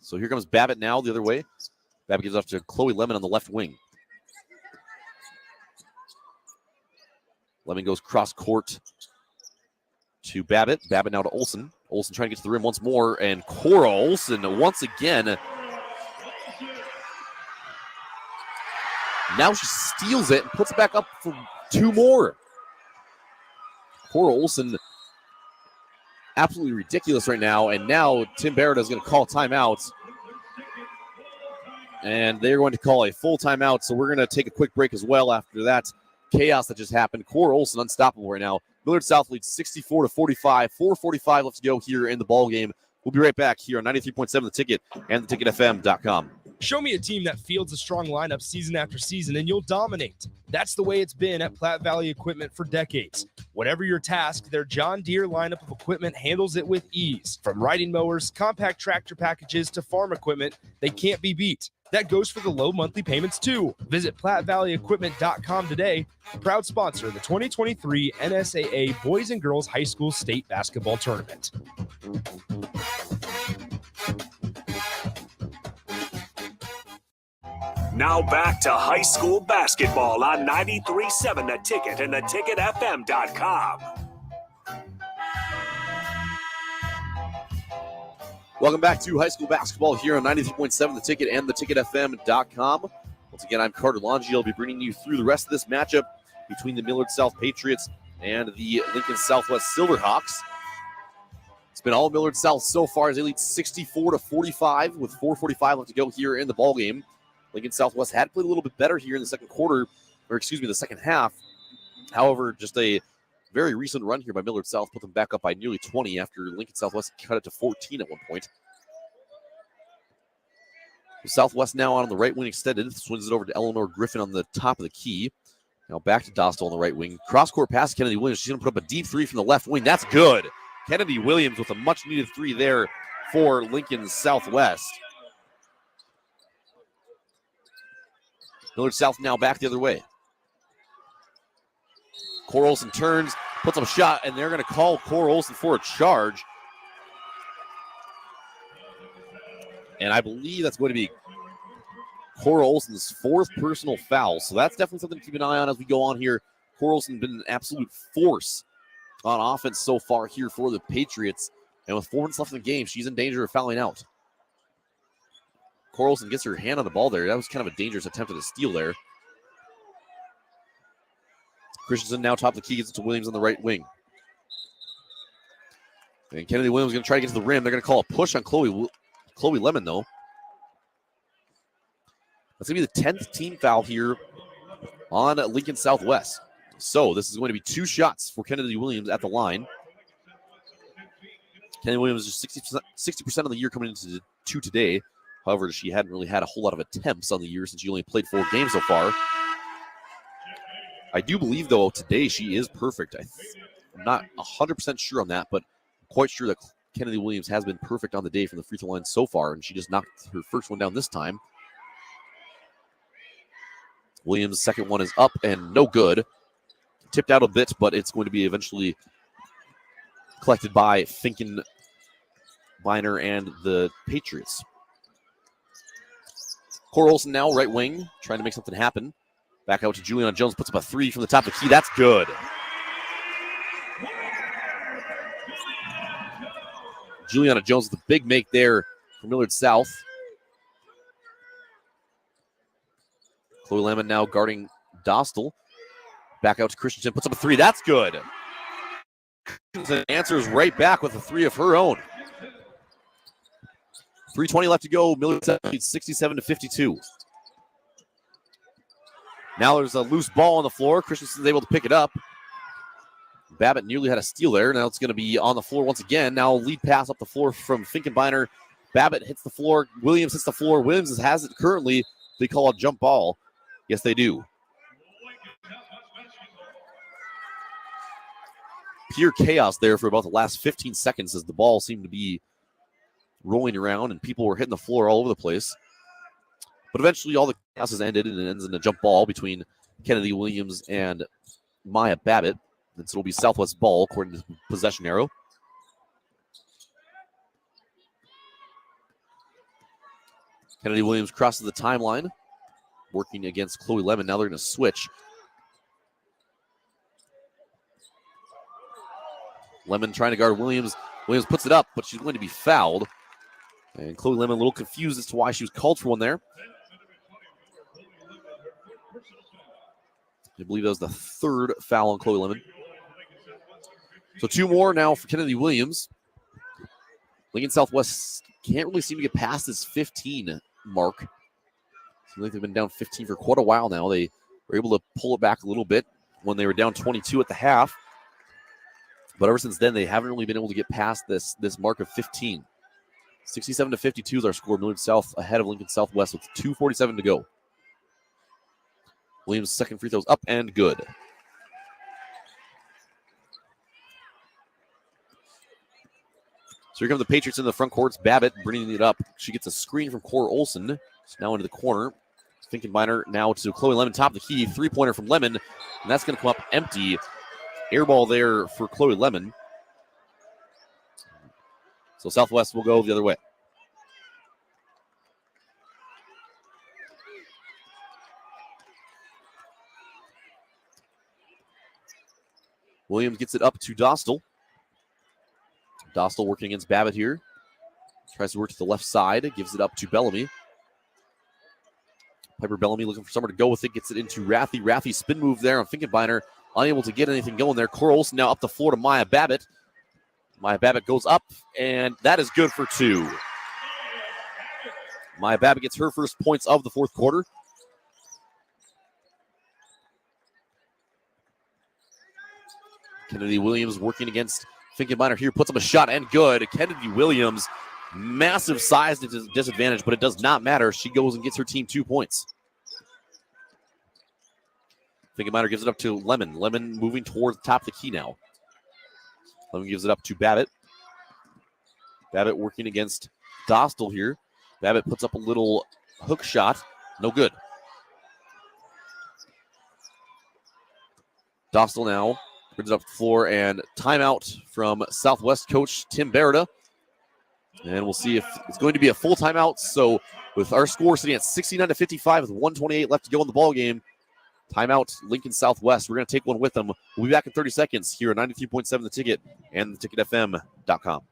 [SPEAKER 2] So here comes Babbitt now the other way. Babbitt gives off to Chloe Lemon on the left wing. Lemon goes cross court to Babbitt. Babbitt now to Olson. Olson trying to get to the rim once more. And Cora Olson once again. Now she steals it and puts it back up for 2 more. Cora Olson absolutely ridiculous right now. And now Tim Barrett is going to call timeout. And they're going to call a full timeout. So we're going to take a quick break as well after that chaos that just happened. Cora Olson unstoppable right now. Millard South leads 64-45. 4:45 left to go here in the ball game. We'll be right back here on 93.7 The Ticket and theticketfm.com.
[SPEAKER 3] Show me a team that fields a strong lineup season after season, and you'll dominate. That's the way it's been at Platte Valley Equipment for decades. Whatever your task, their John Deere lineup of equipment handles it with ease. From riding mowers, compact tractor packages, to farm equipment, they can't be beat. That goes for the low monthly payments, too. Visit PlatteValleyEquipment.com today. Proud sponsor of the 2023 NSAA Boys and Girls High School State Basketball Tournament.
[SPEAKER 1] Now back to high school basketball on 93.7 The Ticket and theticketfm.com.
[SPEAKER 2] Welcome back to high school basketball here on 93.7 The Ticket and theticketfm.com. Once again, I'm Carter Longi. I'll be bringing you through the rest of this matchup between the Millard South Patriots and the Lincoln Southwest Silverhawks. It's been all Millard South so far as they lead 64-45 with 4:45 left to go here in the ball game. Lincoln Southwest had played a little bit better here in the the second half. However, just a very recent run here by Millard South put them back up by nearly 20 after Lincoln Southwest cut it to 14 at one point. Southwest now on the right wing extended. Swings it over to Eleanor Griffin on the top of the key. Now back to Dostal on the right wing. Cross-court pass to Kennedy Williams. She's going to put up a deep 3 from the left wing. That's good. Kennedy Williams with a much-needed 3 there for Lincoln Southwest. Millard South now back the other way. Cora Olson turns, puts up a shot, and they're going to call Cora Olson for a charge. And I believe that's going to be Cora Olson's 4th personal foul. So that's definitely something to keep an eye on as we go on here. Cora Olson has been an absolute force on offense so far here for the Patriots. And with 4 minutes left in the game, she's in danger of fouling out. Cora Olson gets her hand on the ball there. That was kind of a dangerous attempt at a steal there. Christensen now top of the key, gets it to Williams on the right wing. And Kennedy Williams is going to try to get to the rim. They're going to call a push on Chloe Lemon, though. That's going to be the 10th team foul here on Lincoln Southwest. So this is going to be 2 shots for Kennedy Williams at the line. Kennedy Williams is 60% of the year coming into 2 today. However, she hadn't really had a whole lot of attempts on the year since she only played 4 games so far. I do believe, though, today she is perfect. I'm not 100% sure on that, but I'm quite sure that Kennedy Williams has been perfect on the day from the free throw line so far, and she just knocked her first one down this time. Williams' second one is up and no good. Tipped out a bit, but it's going to be eventually collected by Finken Biner and the Patriots. Cora Olsen now, right wing, trying to make something happen. Back out to Juliana Jones, puts up a three from the top of the key. That's good. Juliana Jones with the big make there for Millard South. Chloe Lemon now guarding Dostal. Back out to Christensen, puts up a three. That's good. Christensen answers right back with a three of her own. 3:20 left to go. Millard South leads 67-52. Now there's a loose ball on the floor. Christensen's able to pick it up. Babbitt nearly had a steal there. Now it's going to be on the floor once again. Now lead pass up the floor from Finkenbeiner. Babbitt hits the floor. Williams hits the floor. Williams has it currently. They call a jump ball. Yes, they do. Pure chaos there for about the last 15 seconds as the ball seemed to be rolling around and people were hitting the floor all over the place. But eventually all the chaos has ended and it ends in a jump ball between Kennedy Williams and Maya Babbitt. And so it'll be Southwest ball according to the possession arrow. Kennedy Williams crosses the timeline, working against Chloe Lemon. Now they're going to switch. Lemon trying to guard Williams. Williams puts it up, but she's going to be fouled. And Chloe Lemon a little confused as to why she was called for one there. I believe that was the third foul on Chloe Lemon. So two more now for Kennedy Williams. Lincoln Southwest can't really seem to get past this 15 mark. Seems like they've been down 15 for quite a while now. They were able to pull it back a little bit when they were down 22 at the half. But ever since then, they haven't really been able to get past this mark of 15. 67-52 is our score. Millard South ahead of Lincoln Southwest with 2:47 to go. Williams' second free throw is up and good. So here come the Patriots in the front courts. Babbitt bringing it up. She gets a screen from Cora Olsen. It's now into the corner. Finkenbeiner now to Chloe Lemon, top of the key. Three-pointer from Lemon, and that's going to come up empty. Air ball there for Chloe Lemon. So Southwest will go the other way. Williams gets it up to Dostal. Dostal working against Babbitt here. Tries to work to the left side. Gives it up to Bellamy. Piper Bellamy looking for somewhere to go with it. Gets it into Rathy. Rathy spin move there on Finkenbeiner. Unable to get anything going there. Cora Olsen now up the floor to Maya Babbitt. Maya Babbitt goes up, and that is good for two. Maya Babbitt gets her first points of the fourth quarter. Kennedy Williams working against Finkenbeiner here. Puts up a shot and good. Kennedy Williams, massive size disadvantage, but it does not matter. She goes and gets her team 2 points. Finkenbeiner gives it up to Lemon. Lemon moving towards the top of the key now. Lemon gives it up to Babbitt. Babbitt working against Dostal here. Babbitt puts up a little hook shot. No good. Dostal now brings it up the floor, and timeout from Southwest coach Tim Berida. And we'll see if it's going to be a full timeout. So with our score sitting at 69-55 with 1:28 left to go in the ball game, timeout Lincoln Southwest. We're going to take one with them. We'll be back in 30 seconds here at 93.7 The Ticket and theticketfm.com.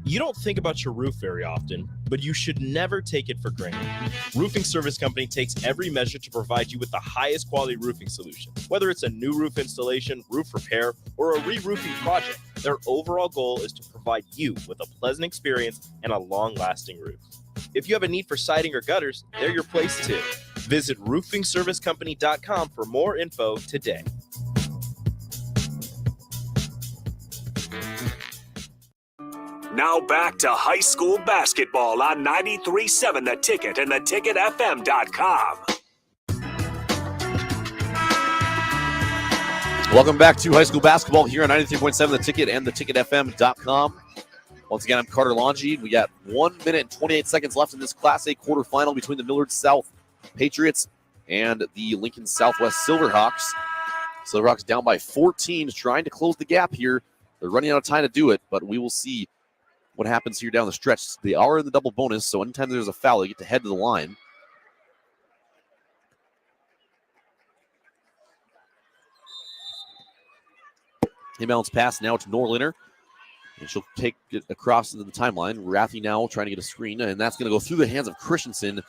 [SPEAKER 5] You don't think about your roof very often, but you should never take it for granted. Roofing Service Company takes every measure to provide you with the highest quality roofing solution. Whether it's a new roof installation, roof repair, or a re-roofing project, their overall goal is to provide you with a pleasant experience and a long-lasting roof. If you have a need for siding or gutters, they're your place too. Visit roofingservicecompany.com for more info today.
[SPEAKER 1] Now back to high school basketball on 93.7 The Ticket and theticketfm.com.
[SPEAKER 2] Welcome back to high school basketball here on 93.7 The Ticket and theticketfm.com. Once again, I'm Carter Longy. We got 1 minute and 28 seconds left in this Class A quarterfinal between the Millard South Patriots and the Lincoln Southwest Silverhawks. Silverhawks down by 14, trying to close the gap here. They're running out of time to do it, but we will see what happens here down the stretch. They are in the double bonus, so anytime there's a foul, they get to head to the line. Inbounds pass now to Norlander. And she'll take it across into the timeline. Rathie now trying to get a screen, and that's going to go through the hands of Christensen.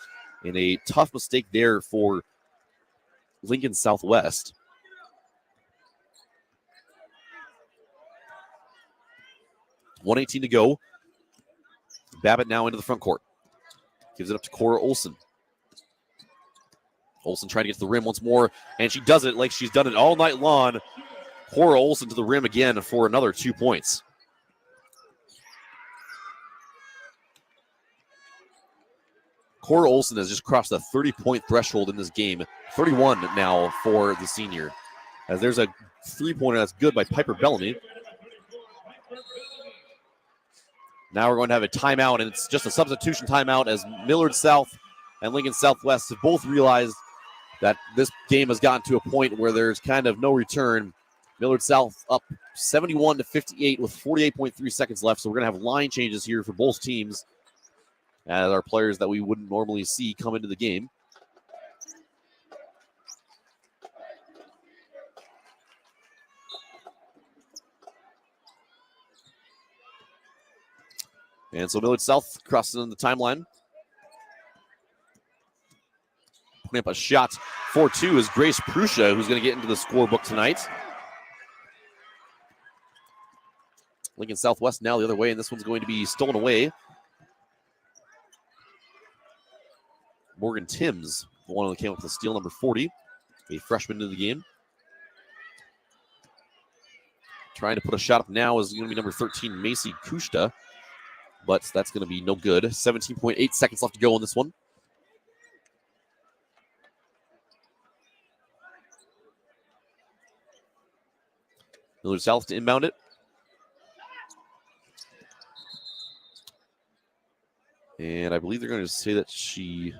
[SPEAKER 2] And a tough mistake there for Lincoln Southwest. .118 to go. Babbitt now into the front court. Gives it up to Cora Olsen. Olsen trying to get to the rim once more, and she does it like she's done it all night long. Cora Olsen to the rim again for another 2 points. Cora Olsen has just crossed the 30-point threshold in this game. 31 now for the senior. As there's a three-pointer that's good by Piper Bellamy. Now we're going to have a timeout, and it's just a substitution timeout as Millard South and Lincoln Southwest have both realized that this game has gotten to a point where there's kind of no return. Millard South up 71-58 with 48.3 seconds left, so we're going to have line changes here for both teams as our players that we wouldn't normally see come into the game. And so Millard South crosses in the timeline. Putting up a shot for two is Grace Prussia, who's going to get into the scorebook tonight. Lincoln Southwest now the other way, and this one's going to be stolen away. Morgan Timms, the one who came up with the steal, number 40, a freshman into the game. Trying to put a shot up now is going to be number 13, Macy Kushta, but that's going to be no good. 17.8 seconds left to go on this one. Millard South to inbound it. And I believe they're going to say that I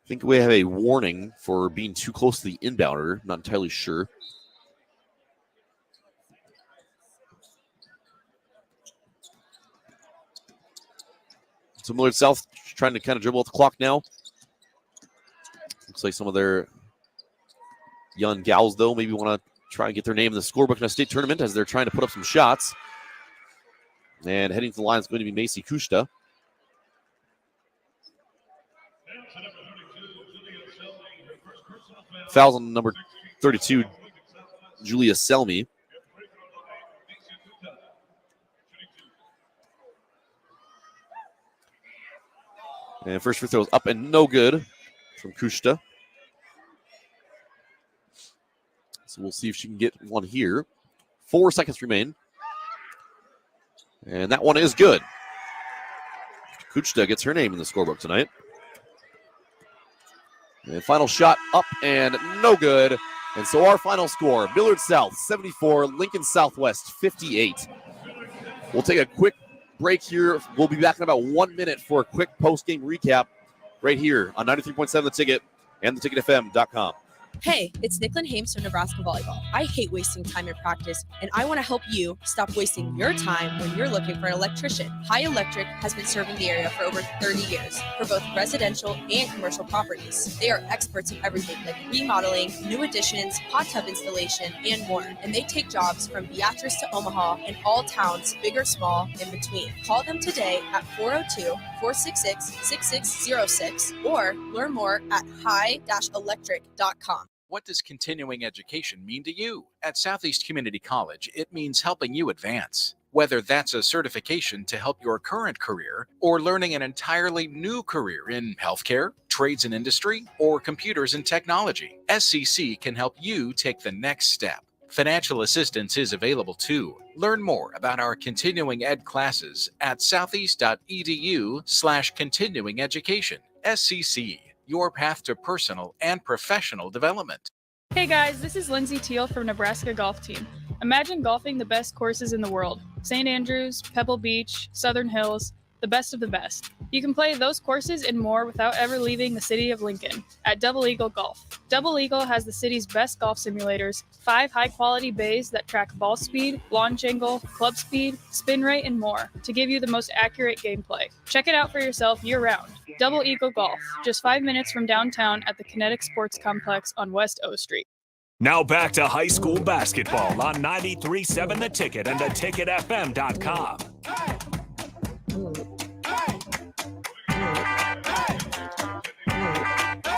[SPEAKER 2] think we have a warning for being too close to the inbounder. Not entirely sure. So Millard South trying to kind of dribble out the clock now. Looks like some of their young gals, though, maybe want to try and get their name in the scorebook in a state tournament as they're trying to put up some shots. And heading to the line is going to be Macy Kushta. Fouls on number 32, Julia Selmy. And first free throw is up and no good from Kushta. So we'll see if she can get one here. 4 seconds remain. And that one is good. Kuchta gets her name in the scorebook tonight. And final shot up and no good. And so our final score, Millard South 74, Lincoln Southwest 58. We'll take a quick break here. We'll be back in about 1 minute for a quick post-game recap right here on 93.7 The Ticket and theticketfm.com.
[SPEAKER 4] Hey, it's Nicklin Hames from Nebraska Volleyball. I hate wasting time in practice, and I want to help you stop wasting your time when you're looking for an electrician. High Electric has been serving the area for over 30 years for both residential and commercial properties. They are experts in everything like remodeling, new additions, hot tub installation, and more. And they take jobs from Beatrice to Omaha and all towns, big or small, in between. Call them today at 402-466-6606 or learn more at high-electric.com.
[SPEAKER 9] What does continuing education mean to you? At Southeast Community College, it means helping you advance. Whether that's a certification to help your current career or learning an entirely new career in healthcare, trades and industry, or computers and technology, SCC can help you take the next step. Financial assistance is available too. Learn more about our continuing ed classes at southeast.edu/continuing education. SCC. Your path to personal and professional development.
[SPEAKER 11] Hey guys, this is Lindsay Teal from Nebraska Golf Team. Imagine golfing the best courses in the world. St. Andrews, Pebble Beach, Southern Hills, the best of the best. You can play those courses and more without ever leaving the city of Lincoln at Double Eagle Golf. Double Eagle has the city's best golf simulators, 5 high-quality bays that track ball speed, launch angle, club speed, spin rate, and more to give you the most accurate gameplay. Check it out for yourself year-round. Double Eagle Golf, just 5 minutes from downtown at the Kinetic Sports Complex on West O Street.
[SPEAKER 1] Now back to high school basketball on 93.7 The Ticket and theticketfm.com.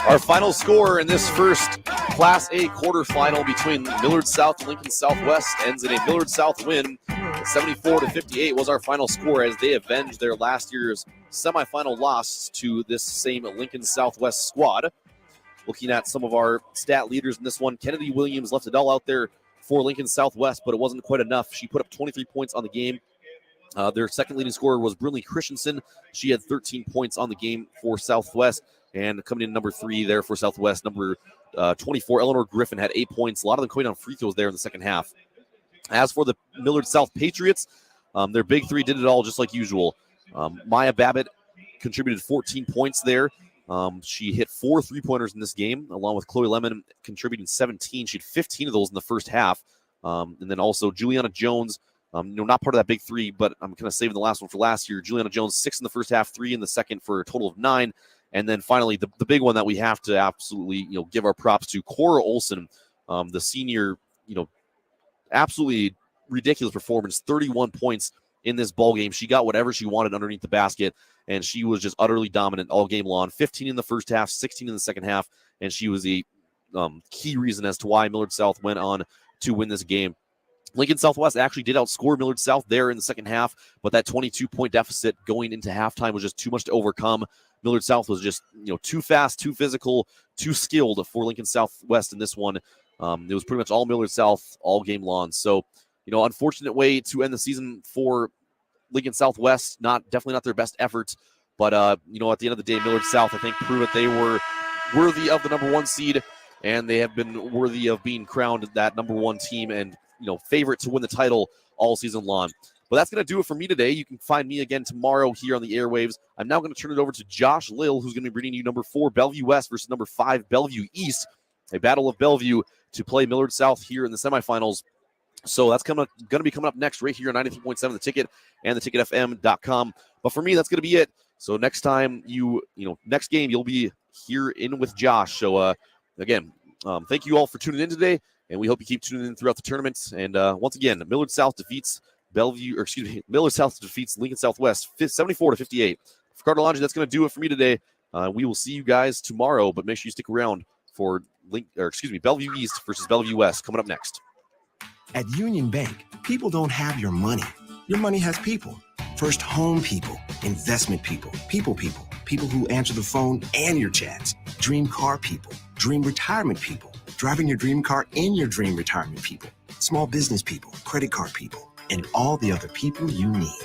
[SPEAKER 2] Our final score in this first Class A quarterfinal between Millard South and Lincoln Southwest ends in a Millard South win. 74-58 was our final score as they avenged their last year's semifinal loss to this same Lincoln Southwest squad. Looking at some of our stat leaders in this one, Kennedy Williams left it all out there for Lincoln Southwest, but it wasn't quite enough. She put up 23 points on the game. Their second leading scorer was Brinley Christensen. She had 13 points on the game for Southwest. And coming in number 3 there for Southwest, number 24, Eleanor Griffin had 8 points. A lot of them coming on free throws there in the second half. As for the Millard South Patriots, their big 3 did it all just like usual. Maya Babbitt contributed 14 points there. She hit 4 3-pointers in this game, along with Chloe Lemon contributing 17. She had 15 of those in the first half. And then also Juliana Jones, not part of that big 3, but I'm kind of saving the last one for last year. Juliana Jones, 6 in the first half, 3 in the second for a total of 9. And then finally, the big one that we have to absolutely, give our props to, Cora Olson, the senior, absolutely ridiculous performance, 31 points in this ball game. She got whatever she wanted underneath the basket, and she was just utterly dominant all game long. 15 in the first half, 16 in the second half, and she was the key reason as to why Millard South went on to win this game. Lincoln Southwest actually did outscore Millard South there in the second half, but that 22-point deficit going into halftime was just too much to overcome. Millard South was just, too fast, too physical, too skilled for Lincoln Southwest in this one. It was pretty much all Millard South all game long. So, unfortunate way to end the season for Lincoln Southwest. Definitely not their best effort. But, at the end of the day, Millard South, I think, proved that they were worthy of the number 1 seed, and they have been worthy of being crowned that number 1 team and, favorite to win the title all season long. But that's going to do it for me today. You can find me again tomorrow here on the airwaves. I'm now going to turn it over to Josh Lill, who's going to be bringing you number 4 Bellevue West versus number 5 Bellevue East, a battle of Bellevue to play Millard South here in the semifinals. So that's going to be coming up next right here on 93.7 The Ticket and theticketfm.com. But for me, that's going to be it. So next time next game, you'll be here in with Josh. So again, thank you all for tuning in today, and we hope you keep tuning in throughout the tournament. And once again, Millard South defeats Millard South defeats Lincoln Southwest 74-58. For Carter Laundry, that's going to do it for me today. We will see you guys tomorrow, but make sure you stick around for Bellevue East versus Bellevue West coming up next.
[SPEAKER 13] At Union Bank, people don't have your money. Your money has people. First home people, investment people, people who answer the phone and your chats, dream car people, dream retirement people, driving your dream car in your dream retirement people, small business people, credit card people, and all the other people you need.